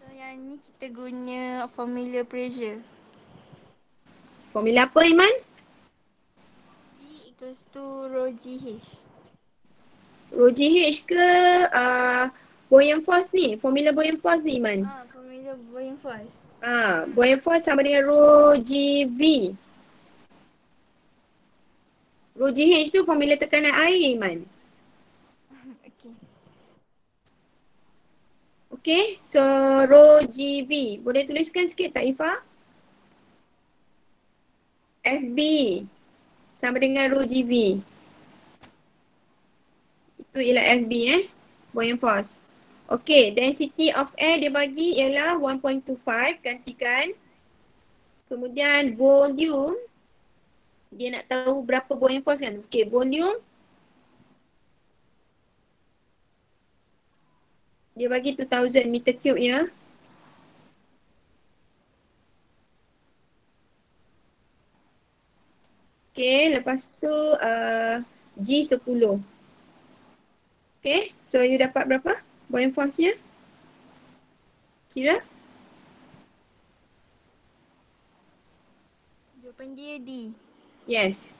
So yang ni kita guna formula pressure. Formula apa Iman? P equals to rho GH. Rho GH ke buoyant force ni? Formula buoyant force ni Iman? Formula buoyant force. Buoyant force sama dengan rho GV. Rho GH tu formula tekanan air Iman. Okay, so rho GV. Boleh tuliskan sikit tak Ifa? FB sama dengan rho GV. Itu ialah FB buoyant force. Okay, density of air dia bagi ialah 1.25, gantikan. Kemudian volume, dia nak tahu berapa buoyant force kan. Okay, volume dia bagi 2000 meter cube ya. Okay, lepas tu G10. Okay, so you dapat berapa buoyant force-nya? Kira? Jawapan dia D. Yes.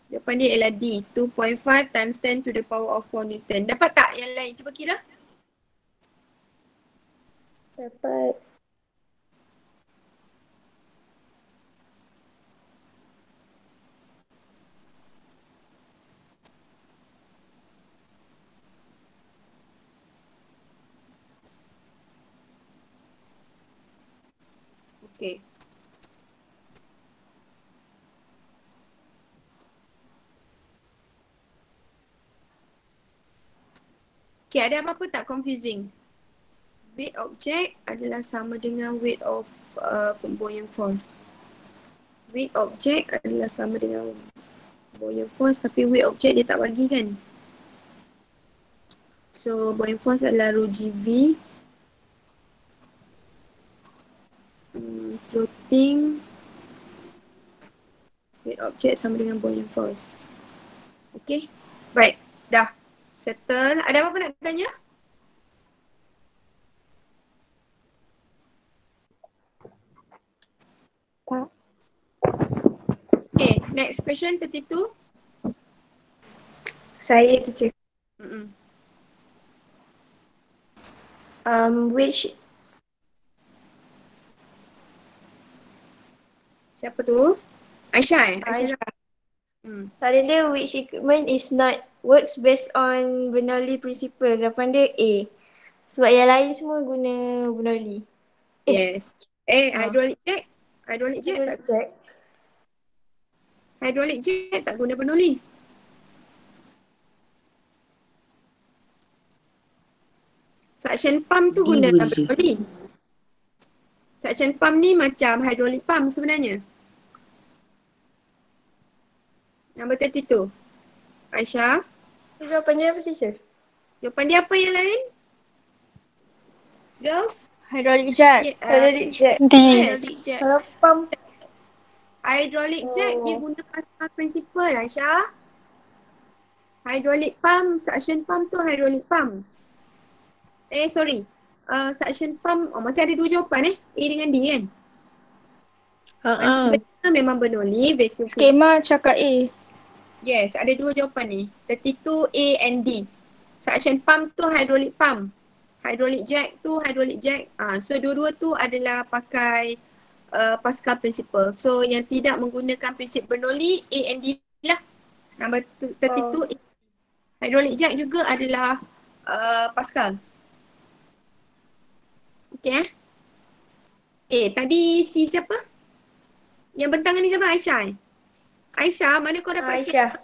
Jawapan dia ialah D. 2.5 times 10 to the power of 4 Newton. Dapat tak yang lain? Cuba kira. Dapat. Okay. Okay, ada apa-apa tak confusing? Weight object adalah sama dengan weight of buoyant force. Weight object adalah sama dengan buoyant force, tapi weight object dia tak bagi kan? So, buoyant force adalah rho GV. Floating. Weight object sama dengan buoyant force. Okay. Right. Dah. Settle. Ada apa-apa nak tanya? Tak. Okay. Next question 32. Saya teacher. Mm-mm. Which Siapa tu? Aisyah Aisyah. Soalan dia, which equipment is not works based on Bernoulli principle? Jawapan dia A. Sebab yang lain semua guna Bernoulli. Yes. Hydraulic jack. Hydraulic jack tak. Hydraulic jack tak guna Bernoulli. Suction pump tu guna Bernoulli. Suction pump ni macam hydraulic pump sebenarnya. Number 32. Aisyah. Jawapan dia apa teacher? Jawapan dia apa yang lain? Girls? Hydraulic jack. Hydraulic jack. D. Hydraulic jack. Kalau pump. Hydraulic jack dia guna Pascal principle Aisyah. Hydraulic pump, suction pump tu hydraulic pump. Sorry. Suction pump, macam ada dua jawapan A dengan D kan? Sebenarnya memang Bernoulli, vacuum Skema cakap A. Yes, ada dua jawapan ni. 32 A and D. Suction pump tu hydraulic pump. Hydraulic jack tu hydraulic jack. So dua-dua tu adalah pakai Pascal principle. So yang tidak menggunakan prinsip Bernoulli, A and D lah. Number 32 A. Hydraulic jack juga adalah Pascal. Okay tadi si siapa? Yang bentangan ni siapa? Aisyah Aisyah, mana kau dapat Aisyah.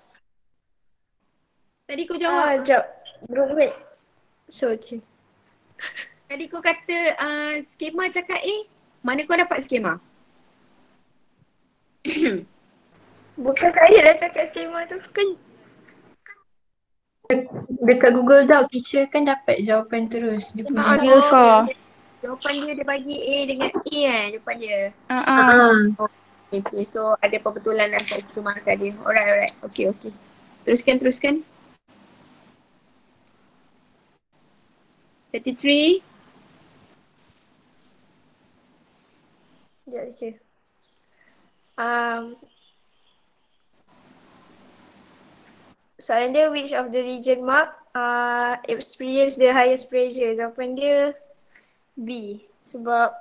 Tadi kau jawab. Jawab. Roommate. So, Tadi kau kata skema cakap A. Mana kau dapat skema? bukan saya dah cakap skema tu. Kan Dekat Google Doc, teacher kan dapat jawapan terus. Dia punya. Jawapan dia bagi A dengan A jawapan dia. Okay, so ada perbetulan kat situ markah dia. Alright. Okay. Teruskan. 33. Sekejap teacher. Soalan dia, which of the region mark experience the highest pressure? Jawapan dia B. Sebab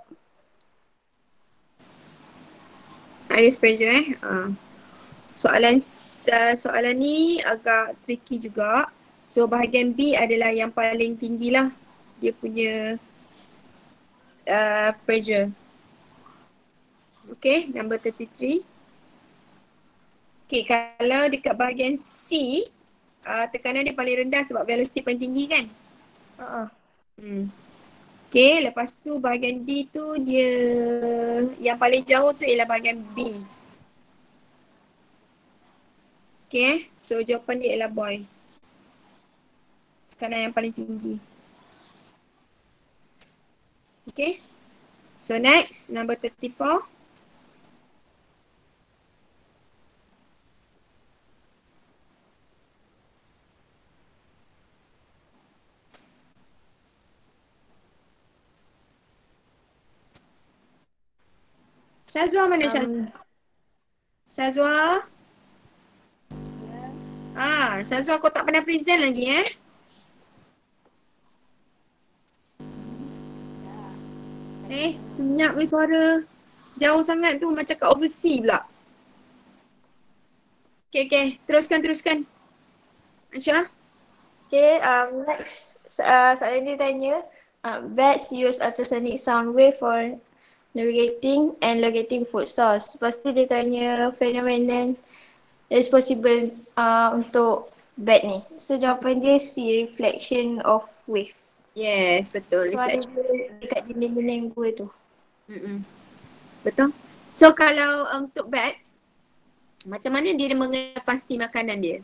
Highest pressure Soalan ni agak tricky juga. So bahagian B adalah yang paling tinggi lah dia punya pressure. Okay, number 33. Okay, kalau dekat bahagian C, tekanan dia paling rendah sebab velocity paling tinggi kan? Okay, lepas tu bahagian D tu dia yang paling jauh tu ialah bahagian B. Okay, so jawapan dia ialah boy. Tekanan yang paling tinggi. Okay, so next, number 34. Syazwa mana Syazwa? Syazwa? Syazwa kau tak pernah present lagi senyap weh suara. Jauh sangat tu macam kat overseas pula. Okay. Teruskan. Aisyah? Okay, next soalan dia tanya, bats use ultrasonic sound wave for navigating and locating food source. Lepas tu dia tanya phenomenon responsible untuk bat ni. So jawapan dia C, reflection of wave. Yes, betul. Suara dia dekat dinding-dinding gua tu. Betul. So kalau untuk bats, macam mana dia mengenal pasti makanan dia?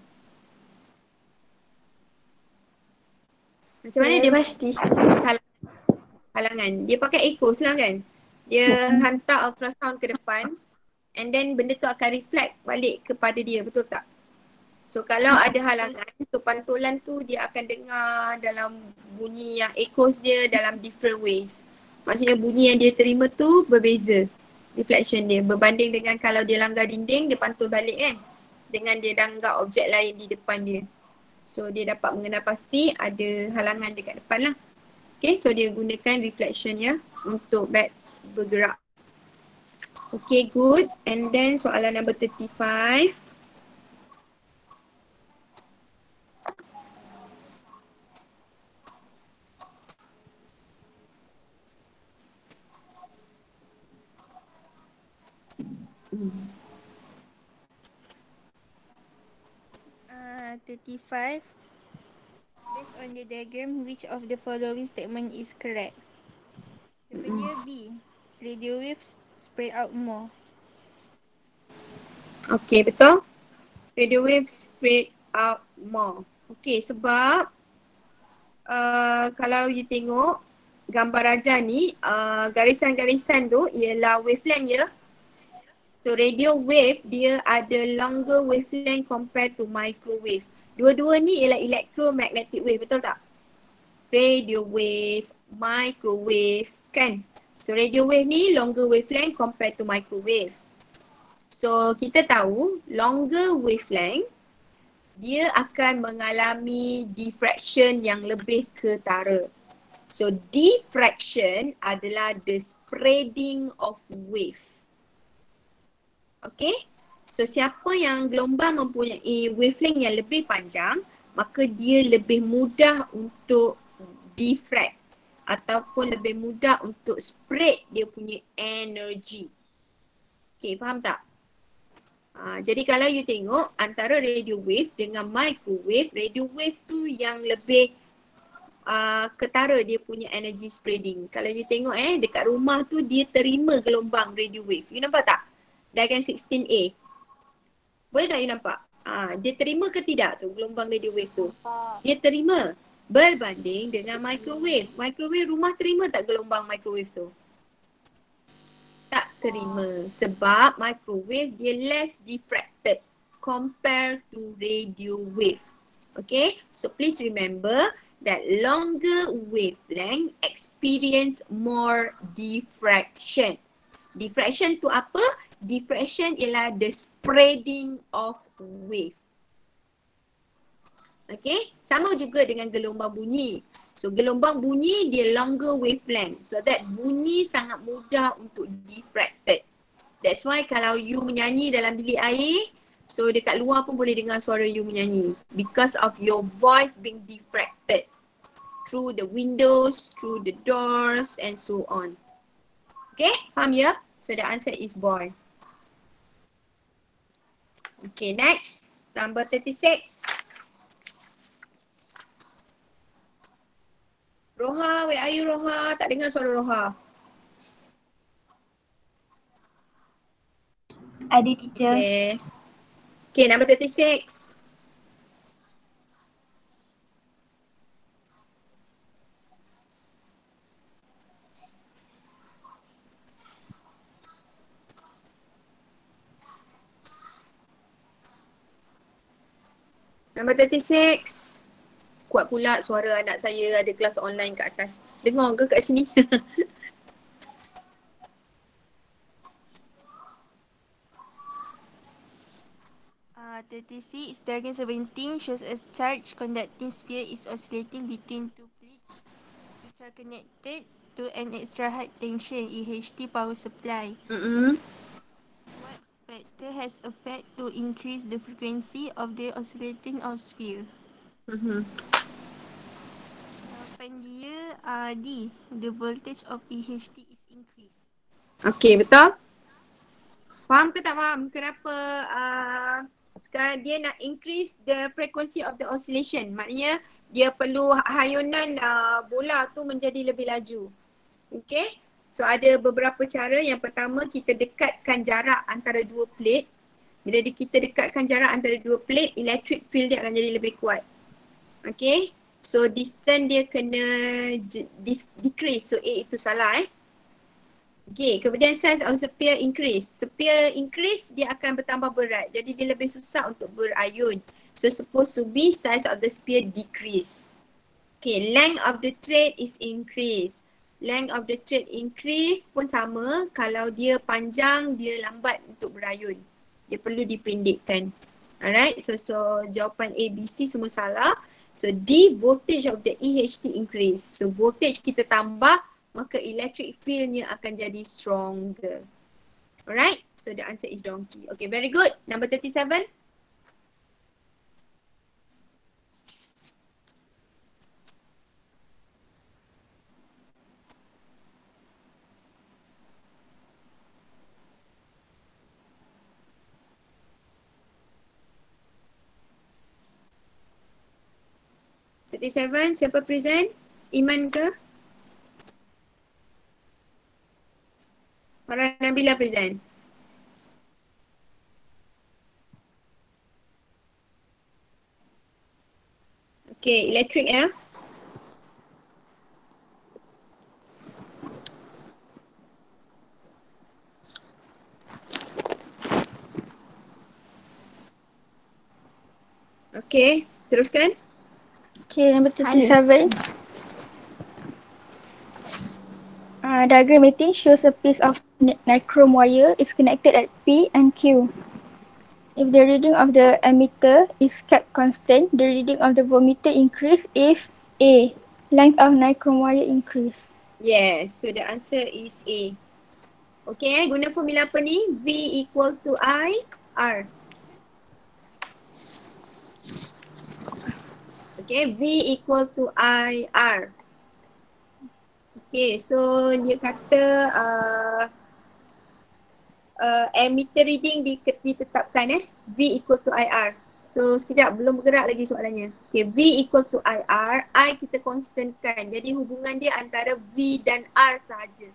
Macam mana dia pasti? Halangan. Dia pakai echoes lah kan? Dia hantar ultrasound ke depan and then benda tu akan reflect balik kepada dia, betul tak? So kalau ada halangan, so pantulan tu dia akan dengar dalam bunyi yang echoes dia dalam different ways. Maksudnya bunyi yang dia terima tu berbeza reflection dia berbanding dengan kalau dia langgar dinding, dia pantul balik kan? Dengan dia langgar objek lain di depan dia. So dia dapat mengenal pasti ada halangan dekat depan lah. Okay, so dia gunakan reflection ya untuk bats bergerak. Okay, good. And then soalan number 35. Uh, 35. Based on the diagram, which of the following statement is correct? Jawapannya B. Radio waves spread out more. Okay, betul. Radio waves spread out more. Okay, sebab kalau you tengok gambar raja ni, garisan-garisan tu ialah wavelength ya. So radio wave dia ada longer wavelength compared to microwave. Dua-dua ni ialah electromagnetic wave, betul tak? Radio wave, microwave kan? So radio wave ni longer wavelength compared to microwave. So kita tahu longer wavelength dia akan mengalami diffraction yang lebih ketara. So diffraction adalah the spreading of wave. Okay, so siapa yang gelombang mempunyai wavelength yang lebih panjang, maka dia lebih mudah untuk diffract ataupun lebih mudah untuk spread dia punya energy. Okay, faham tak? Jadi kalau you tengok antara radio wave dengan microwave, radio wave tu yang lebih ketara dia punya energy spreading. Kalau you tengok dekat rumah tu dia terima gelombang radio wave. You nampak tak? Diagram 16A. Boleh tak you nampak? Dia terima ke tidak tu gelombang radio wave tu? Dia terima. Berbanding dengan microwave. Microwave rumah terima tak gelombang microwave tu? Tak terima. Sebab microwave dia less diffracted compared to radio wave. Okay? So please remember that longer wavelength experience more diffraction. Diffraction tu apa? Diffraction ialah the spreading of wave. Okay, sama juga dengan gelombang bunyi. So gelombang bunyi dia longer wavelength. So that bunyi sangat mudah untuk diffracted. That's why kalau you menyanyi dalam bilik air, so dekat luar pun boleh dengar suara you menyanyi. Because of your voice being diffracted through the windows, through the doors and so on. Okay, faham ya? So the answer is boy. Okay, next. Number 36. Roha, where are you Roha? Tak dengar suara Roha. Ada teacher. Okay. Okay, number 36. Number 36. Kuat pula suara anak saya ada kelas online kat atas. Dengar ke kat sini? 36. Diagram 17 shows a charge conducting sphere is oscillating between two plates which are connected to an extra high tension EHT power supply. What factor has effect to increase the frequency of the oscillating of sphere? Jawapan dia D. The voltage of EHT is increased. Okay, betul? Faham ke tak faham kenapa sekarang dia nak increase the frequency of the oscillation? Maknanya dia perlu hayunan bola tu menjadi lebih laju. Okay? So ada beberapa cara. Yang pertama, kita dekatkan jarak antara dua plate. Bila kita dekatkan jarak antara dua plate, electric field dia akan jadi lebih kuat. Okay? So distance dia kena decrease. So A itu salah Okay, kemudian size of sphere increase. Sphere increase, dia akan bertambah berat. Jadi dia lebih susah untuk berayun. So supposed to be size of the sphere decrease. Okay, length of the thread is increase. Length of the thread increase pun sama. Kalau dia panjang, dia lambat untuk berayun. Dia perlu dipendekkan. Alright, so jawapan A, B, C semua salah. So D, voltage of the EHT increase. So voltage kita tambah, maka electric fieldnya akan jadi stronger. Alright, so the answer is donkey. Okay, very good. Number 37. Siapa present? Iman ke? Farah Nabila present. Okay, electric Okay, teruskan. Okay, number 37. Diagram 18 shows a piece of nichrome wire is connected at P and Q. If the reading of the ammeter is kept constant, the reading of the voltmeter increase if A. Length of nichrome wire increase. Yes, so the answer is A. Okay, guna formula apa ni? V equal to I R. Okay, V equal to I R. Okay, so dia kata ammeter reading ditetapkan V equal to IR. So sekejap, belum bergerak lagi soalannya. Okay, V equal to IR, I kita constantkan. Jadi hubungan dia antara V dan R sahaja.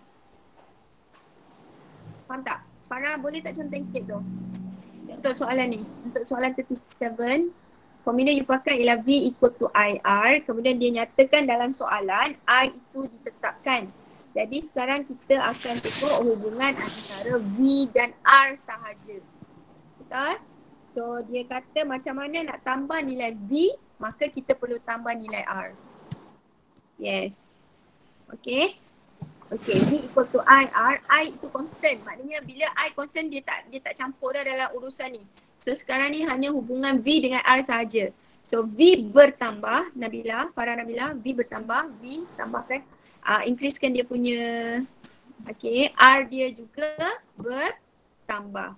Faham tak? Farah, boleh tak conteng sikit tu? Untuk soalan ni, untuk soalan 37, formula you pakai ialah V equal to IR. Kemudian dia nyatakan dalam soalan, I itu ditetapkan. Jadi sekarang kita akan tengok hubungan antara V dan R sahaja. Betul? So dia kata macam mana nak tambah nilai V, maka kita perlu tambah nilai R. Yes. Okay. Okay, V equal to IR. I itu constant. Maknanya bila I constant, dia tak campur dah dalam urusan ni. So sekarang ni hanya hubungan V dengan R sahaja. So V bertambah, Nabila, Farah Nabila, V bertambah, V tambahkan, increasekan dia punya, okay, R dia juga bertambah.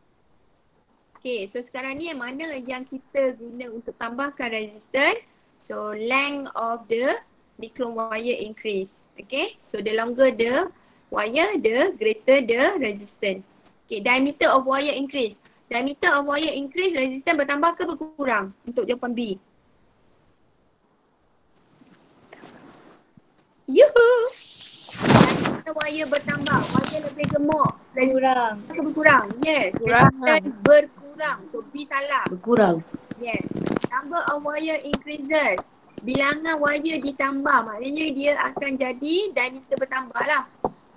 Okay, so sekarang ni yang mana yang kita guna untuk tambahkan resistance? So length of the nichrome wire increase. Okay, so the longer the wire, the greater the resistance. Okay, diameter of wire increase. Diameter of wire increase, resistance bertambah ke berkurang? Untuk jawapan B. Yuhu! Diameter wire bertambah, wire lebih gemuk. Resistance ke berkurang? Yes, resistance berkurang. So B salah. Berkurang. Yes. Number of wire increases. Bilangan wire ditambah, maknanya dia akan jadi diameter bertambah lah.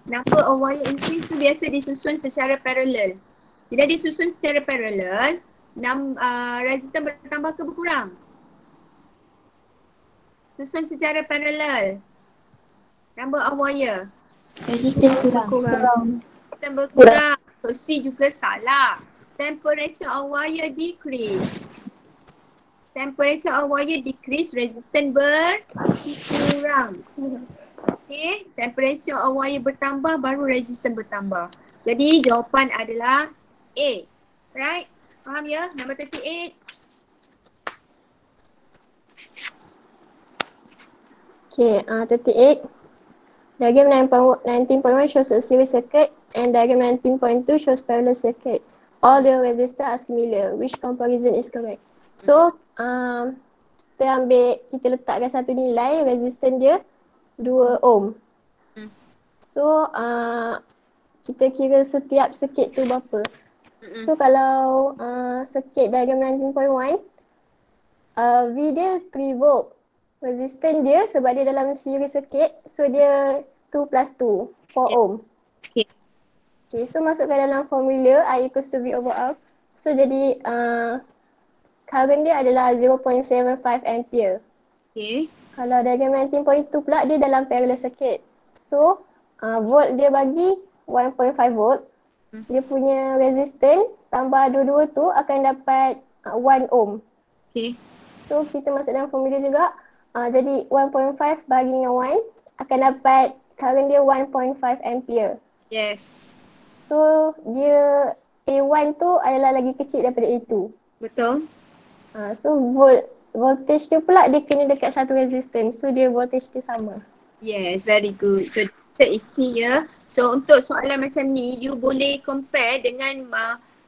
Number of wire increase tu biasa disusun secara parallel. Bila disusun secara parallel, resistance bertambah ke berkurang? Susun secara parallel. Number of wire. Resistance berkurang. Resistance berkurang. So C juga salah. temperature of wire decrease. Temperature of wire decrease, resistance berkurang. Okay, temperature of wire bertambah, baru resistance bertambah. Jadi jawapan adalah A. Right? Faham ya? Number 38. Okay, 38. Diagram 19.1 shows a series circuit and diagram 19.2 shows parallel circuit. All the resistors are similar. Which comparison is correct? So, kita letakkan satu nilai, resistance dia 2 ohm. So, kita kira setiap circuit tu berapa. So, kalau circuit diagram 19.1, V dia 3 volt. Resistance dia sebab dia dalam series circuit, so dia 2 plus 2, 4 ohm. Okay, so masukkan dalam formula I equals to V over R. So jadi current dia adalah 0.75 ampere. Okay. Kalau diagram 19.2 pula dia dalam parallel circuit. So volt dia bagi 1.5 volt. Dia punya resistance tambah dua-dua tu akan dapat 1 ohm. Okay. So kita masuk dalam formula juga. Jadi 1.5 bagi dengan 1 akan dapat current dia 1.5 ampere. Yes. So dia A1 tu adalah lagi kecil daripada A2. Betul. So voltage tu pula dia kena dekat satu resistance. So dia voltage dia sama. Yes, very good. So that is C ya. So untuk soalan macam ni, you boleh compare dengan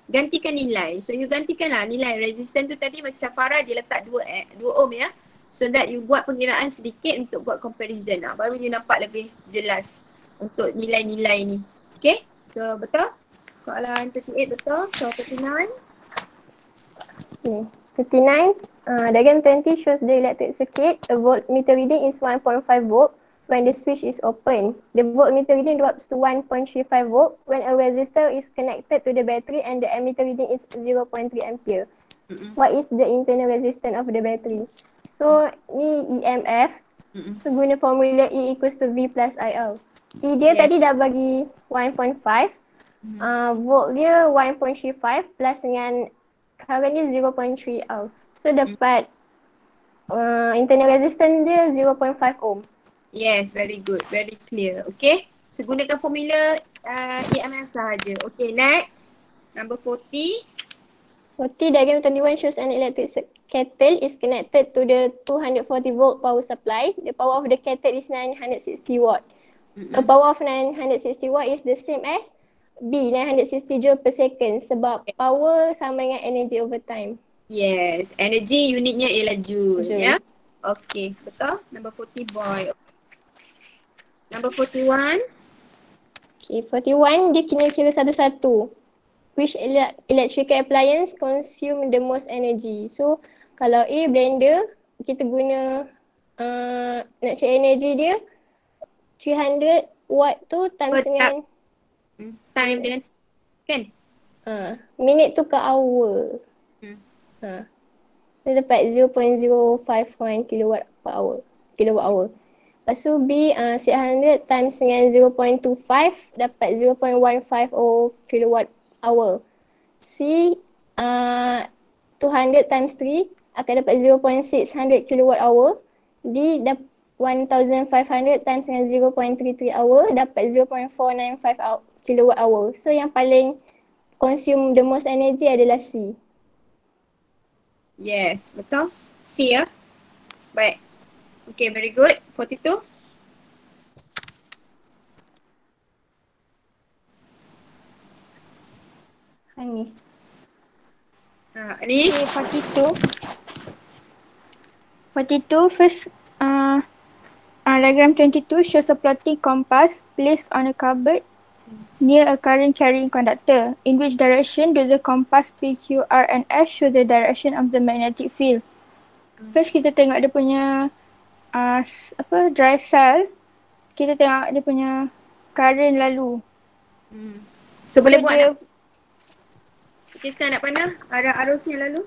gantikan nilai. So you gantikanlah nilai resistance tu tadi macam Farah dia letak 2 ohm ya. So that you buat pengiraan sedikit untuk buat comparison lah. Baru you nampak lebih jelas untuk nilai-nilai ni. Okay? So betul? Soalan 38 betul? So 39. Okay. 39. Diagram 20 shows the electric circuit. A voltmeter reading is 1.5 volt when the switch is open. The voltmeter reading drops to 1.35 volt when a resistor is connected to the battery and the ammeter reading is 0.3 ampere. What is the internal resistance of the battery? So ni EMF. So guna formula E equals to V plus IL. E dia tadi dah bagi 1.5. Volt dia 1.35 plus dengan current dia 0.3 ohm. So dapat internal resistance dia 0.5 ohm. Yes, very good. Very clear. Okay. So gunakan formula EMF sahaja. Okay, next. Number 40. 40, diagram 21 shows an electric kettle is connected to the 240 volt power supply. The power of the kettle is 960 watt. The power of 960 watt is the same as B, 960 joule per second sebab power sama dengan energy over time. Yes, energy unitnya ialah joule. Ya. Okay, betul. Number 40 boy. Number 41. Okay, 41 dia kena kira satu-satu. Which electrical appliance consume the most energy? So kalau A blender, kita guna nak cari energy dia 300 watt tu times dengan time dia kan? Minit tu ke hour. Dia dapat 0.051 kilowatt per hour. Kilowatt hour. Lepas tu B 600 times dengan 0.25 dapat 0.150 kilowatt hour. C 200 times 3 akan dapat 0.600 kilowatt hour. D 1500 times dengan 0.33 hour dapat 0.495 kilowatt hour. So yang paling consume the most energy adalah C. Yes, betul. C ya. Baik. Okay, very good. 42. Anis. Ni. Okay, 42 first diagram 22 shows a plotting compass placed on a cupboard near a current carrying conductor. In which direction do the compass P, Q, R and S show the direction of the magnetic field? First kita tengok dia punya dry cell. Kita tengok dia punya current lalu. So boleh buat tak? Okay, sekarang nak pandang arah arus yang lalu.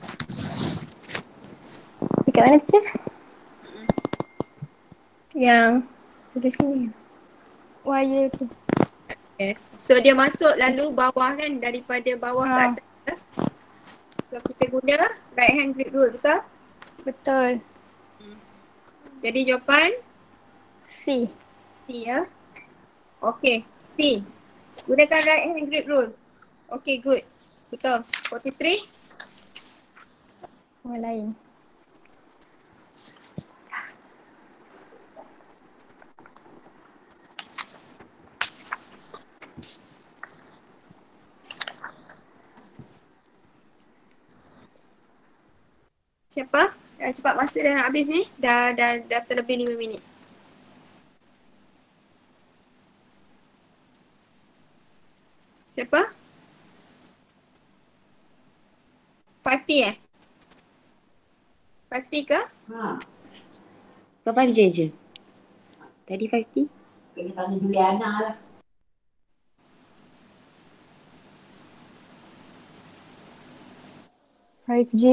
Dekat mana tu? Yang di sini. Wire tu. Yes. So dia masuk lalu bawah kan, daripada bawah ke atas. So kita guna right hand grip rule, betul? Betul. Jadi jawapan C. C ya. Okay, C. Gunakan right hand grip rule. Okay, good. Betul. 43. Orang lain. Siapa? Cepat masa dah nak habis ni. Dah terlebih 5 minit. Siapa? 5T 5T ke? Kau 5J je. Tadi 5T? Kena tanya Juliana lah. J.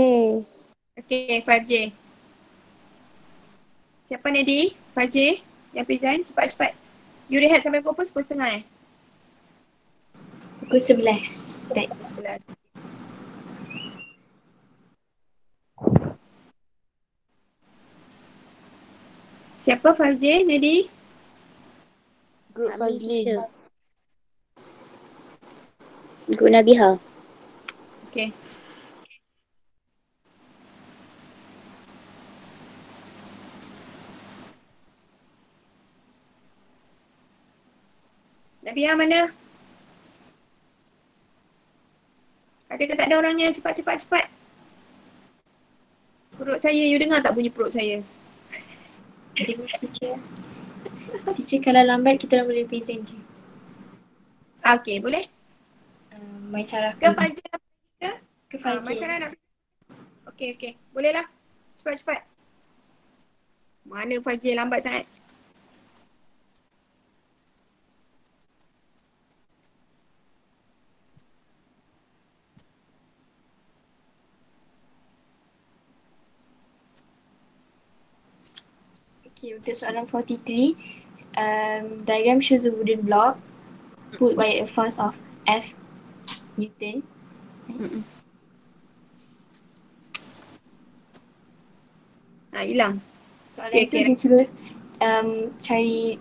Okay, 5J. Siapa Nadi? 5J yang present. Cepat-cepat. You rehat sampai pukul 10:30 Pukul 11. Pukul 11. Siapa 5J, Nadi? Group Fazlin. Group Nabiha. Okay. Nabiha mana? Ada ke tak ada orangnya? Cepat. Perut saya, you dengar tak bunyi perut saya? Dengar teacher. Teacher kalau lambat kita orang boleh present je. Okay, boleh? Mai Sarah Ke Fajar ke? Ke Fajar. Mai Sarah nak. Okay. Boleh lah. Cepat. Mana Fajar lambat sangat? Okay, untuk soalan 43, diagram shows a wooden block pulled by a force of F Newton. Hilang. Soalan tu dia suruh cari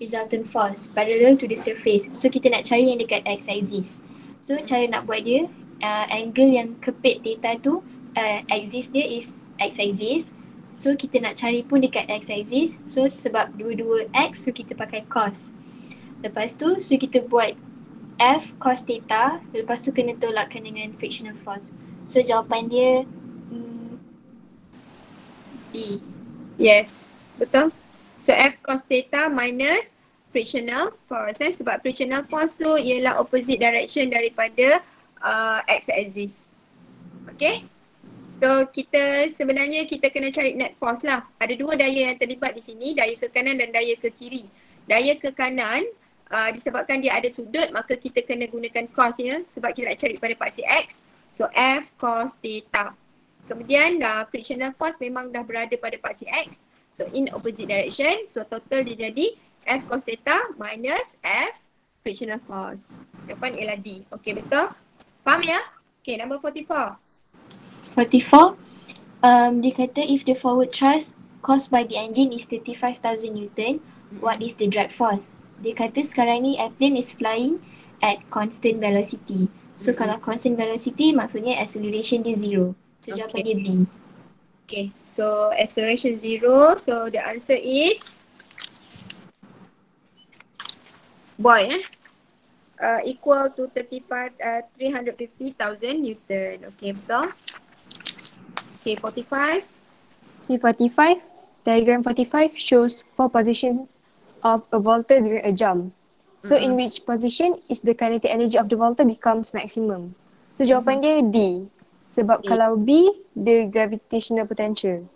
resultant force parallel to the surface. So kita nak cari yang dekat x-axis. So cara nak buat dia, angle yang kepit theta tu, axis dia is x-axis. So kita nak cari pun dekat x-axis. So sebab dua-dua x, so kita pakai cos. Lepas tu, so kita buat F cos theta. Lepas tu kena tolakkan dengan frictional force. So jawapan dia D. Yes, betul. So F cos theta minus frictional force. Sebab frictional force tu ialah opposite direction daripada x-axis. Okay. So sebenarnya kita kena cari net force lah. Ada dua daya yang terlibat di sini, daya ke kanan dan daya ke kiri. Daya ke kanan disebabkan dia ada sudut, maka kita kena gunakan cos ya, sebab kita nak cari pada paksi x. So F cos theta. Kemudian frictional force memang dah berada pada paksi x. So in opposite direction. So total dia jadi F cos theta minus F frictional force. Jawapan ialah D. Okay, betul? Faham ya? Okay, number 44. 44, dia kata if the forward thrust caused by the engine is 35,000 Newton, what is the drag force? Dia kata sekarang ni airplane is flying at constant velocity. So kalau constant velocity maksudnya acceleration dia zero. So jawapan dia B. Okay, so acceleration zero. So the answer is boy equal to 350,000 Newton. Okay, betul? Okay, 45. Okay, 45. Diagram 45 shows 4 positions of a volta during a jump. So in which position is the kinetic energy of the volta becomes maximum? So jawapan dia D. Sebab kalau B, the gravitational potential.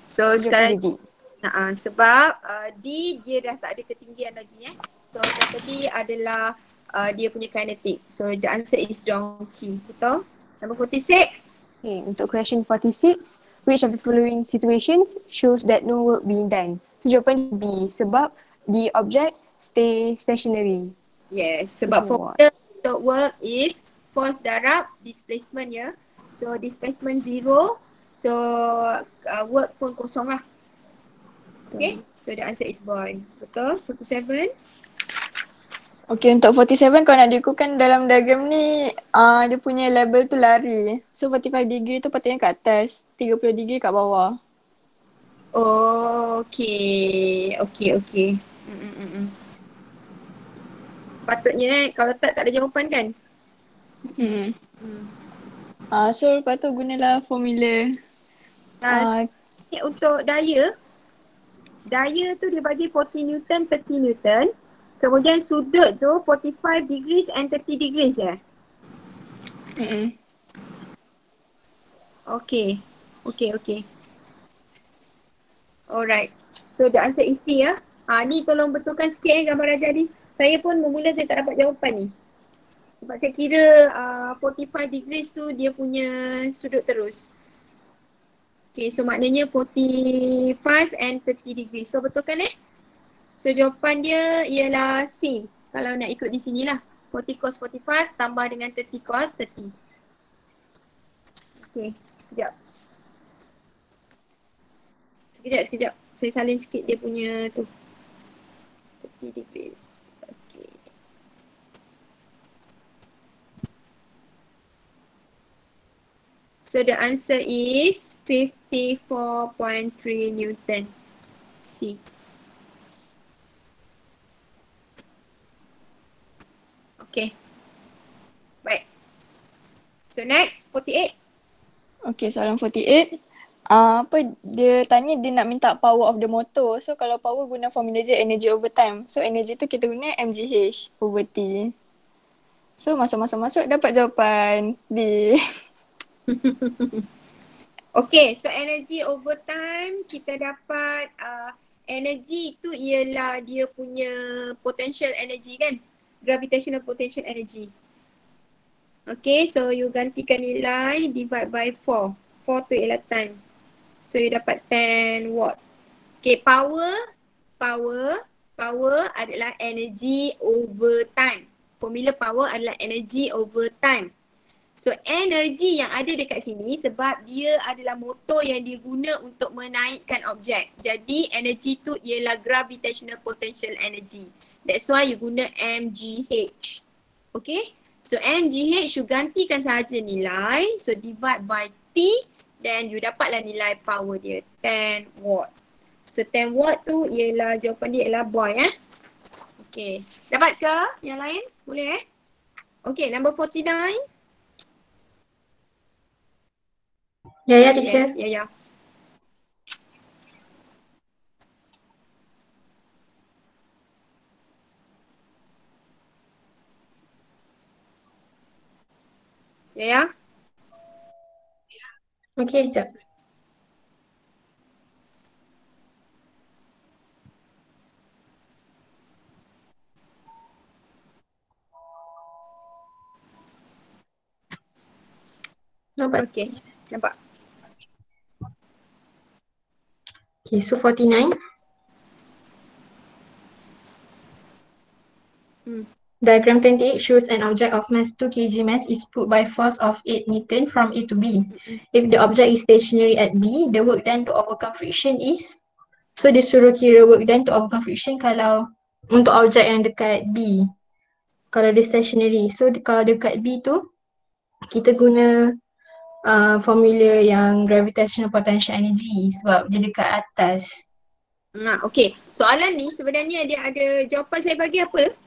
So sekarang D. Sebab D dia dah tak ada ketinggian lagi So kata D adalah dia punya kinetic. So the answer is donkey. Betul? Number 46. Okay, untuk question 46, which of the following situations shows that no work being done? So jawapan B, sebab the object stay stationary. Yes, sebab formula untuk work is force darab displacement ya. So displacement 0. So work pun kosong lah. Okay, so the answer is boy. Betul? 47. Okay, untuk 47 kalau nak diikutkan dalam diagram ni, dia punya label tu lari. So 45 degree tu patutnya kat atas, 30 degree kat bawah. Oh, okay. Patutnya kalau tak ada jawapan kan? So lepas tu gunalah formula. Untuk daya tu dia bagi 40 Newton, 30 Newton. Kemudian sudut tu 45 degrees and 30 degrees ya? Okay. Alright. So the answer is C ya. Ni tolong betulkan sikit gambar Raja ni. Saya pun mula saya tak dapat jawapan ni. Sebab saya kira 45 degrees tu dia punya sudut terus. Okay, so maknanya 45 and 30 degrees. So betulkan So jawapan dia ialah C. Kalau nak ikut di sinilah. 40 cos 45 tambah dengan 30 cos 30. Okay, sekejap. Saya salin sikit dia punya tu. 30 degrees. Okay. So the answer is 54.3 Newton. C. Okay. Baik. So next, 48. Okay, soalan 48. Dia tanya dia nak minta power of the motor. So kalau power guna formula je energy over time. So energy tu kita guna mgh over t. So masuk dapat jawapan B. Okay, so energy over time kita dapat energy tu ialah dia punya potential energy kan? Gravitational potential energy. Okay, so you gantikan nilai divide by 4. 4 tu ialah time. So you dapat 10 watt. Okay, power adalah energy over time. Formula power adalah energy over time. So energy yang ada dekat sini sebab dia adalah motor yang diguna untuk menaikkan objek. Jadi energy tu ialah gravitational potential energy. That's why you guna mgh. Okay? So mgh you gantikan sahaja nilai. So divide by T. Then you dapatlah nilai power dia 10 watt. So 10 watt tu ialah jawapan dia ialah boy Okay. Dapat ke yang lain? Boleh Okay, number 49. Ya, teacher. Yes, ya. Ya. Okay, sekejap. Nampak? Okay, nampak. Okay, so 49. Diagram 28 shows an object of mass 2 kg mass is put by force of 8 Newton from A to B. If the object is stationary at B, the work done to overcome friction is. So dia suruh kira work done to overcome friction kalau untuk objek yang dekat B. Kalau dia stationary. So kalau dekat B tu, kita guna formula yang gravitational potential energy sebab dia dekat atas. Okay, soalan ni sebenarnya dia ada jawapan saya bagi apa?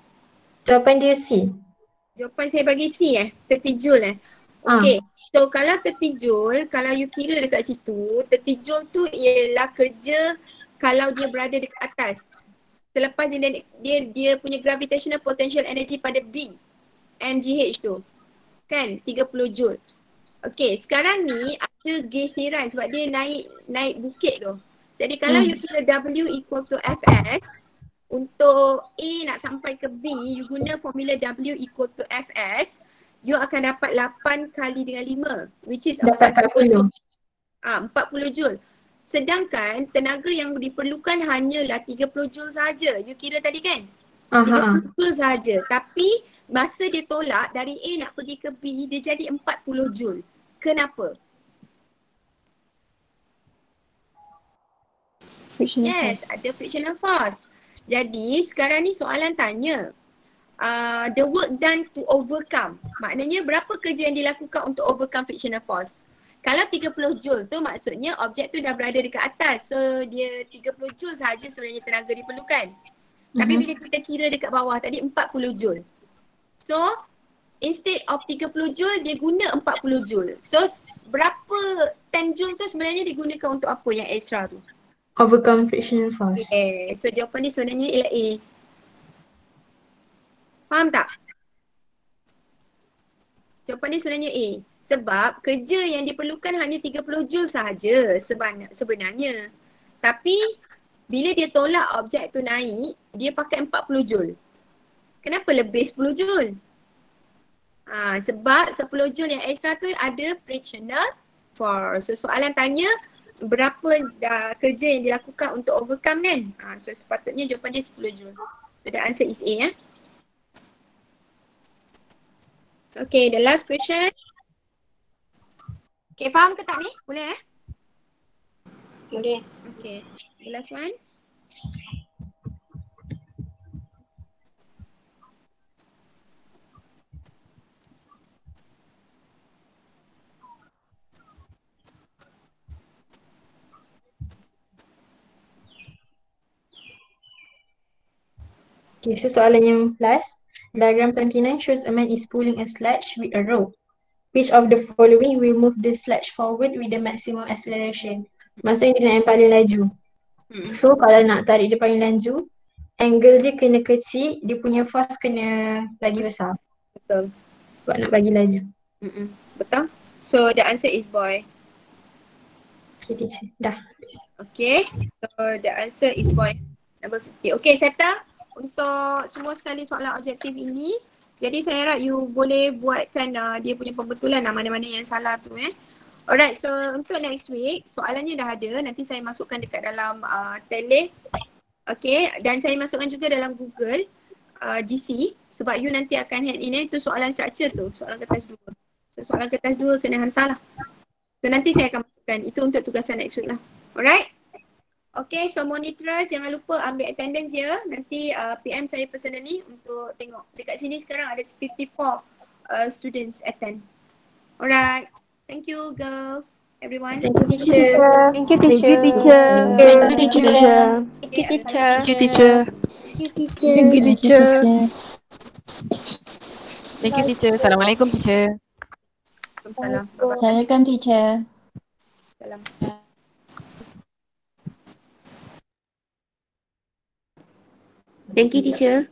Jawapan dia C. Jawapan saya bagi C 30 joule Okay, so kalau 30 joule, kalau you kira dekat situ, 30 joule tu ialah kerja kalau dia berada dekat atas. Selepas dia punya gravitational potential energy pada B, mgh tu. Kan, 30 joule. Okay, sekarang ni ada geseran sebab dia naik bukit tu. Jadi kalau you kira W equal to Fs, untuk A nak sampai ke B, you guna formula W equal to Fs, you akan dapat 8 kali dengan 5, which is 40 joule. 40 joule. Sedangkan tenaga yang diperlukan hanyalah 30 joule saja. You kira tadi kan? 30 joule saja. Tapi masa dia tolak dari A nak pergi ke B, dia jadi 40 Joule. Kenapa? Frictional Yes, force. ada frictional force. Jadi sekarang ni soalan tanya, the work done to overcome. Maknanya berapa kerja yang dilakukan untuk overcome frictional force? Kalau 30 Joule tu maksudnya objek tu dah berada dekat atas. So dia 30 Joule sahaja sebenarnya tenaga diperlukan. Tapi bila kita kira dekat bawah tadi 40 Joule. So instead of 30 Joule dia guna 40 Joule. So berapa 10 Joule tu sebenarnya digunakan untuk apa yang extra tu? Overcome frictional force. Okay, so jawapan dia sebenarnya ialah A. Faham tak? Jawapan dia sebenarnya A. Sebab kerja yang diperlukan hanya 30 Joule sahaja sebenarnya. Tapi bila dia tolak objek tu naik, dia pakai 40 Joule. Kenapa lebih 10 Joule? Sebab 10 Joule yang extra tu ada frictional force. So soalan tanya berapa kerja yang dilakukan untuk overcome kan? So sepatutnya jawapan dia 10 Joule. So the answer is A. Okay, the last question. Okay, faham ke tak ni? Boleh Boleh. Okay, the last one. Okay, so soalan yang last. Diagram 29 shows a man is pulling a sledge with a rope. Which of the following will move the sledge forward with the maximum acceleration? Maksudnya dia nak yang paling laju. So kalau nak tarik dia paling laju, angle dia kena kecil, dia punya force kena lagi besar. Betul. Sebab nak bagi laju. Betul. So the answer is boy. Okay teacher, dah. Okay, so the answer is boy. Number 50. Okay, settle untuk semua sekali soalan objektif ini. Jadi saya harap you boleh buatkan dia punya pembetulan mana-mana yang salah tu Alright, so untuk next week soalannya dah ada. Nanti saya masukkan dekat dalam tele. Okay, dan saya masukkan juga dalam Google GC sebab you nanti akan hand in tu soalan structure tu, soalan kertas 2. So soalan kertas 2 kena hantar lah. So nanti saya akan masukkan. Itu untuk tugasan next week lah. Alright? Okay, so monitorers jangan lupa ambil attendance ya. Nanti PM saya personally untuk tengok. Dekat sini sekarang ada 54 students attend. Alright. Thank you girls. Everyone. Thank you teacher. Thank you, teacher. Thank you, teacher. Thank you teacher. Thank you, teacher. Thank you, teacher. Thank you, teacher. Thank you, teacher. Thank you, teacher. Assalamualaikum, teacher. Waalaikumsalam. Assalamualaikum, teacher. Salam. Thank you, teacher.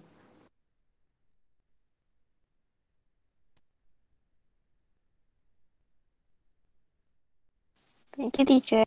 Thank you, teacher.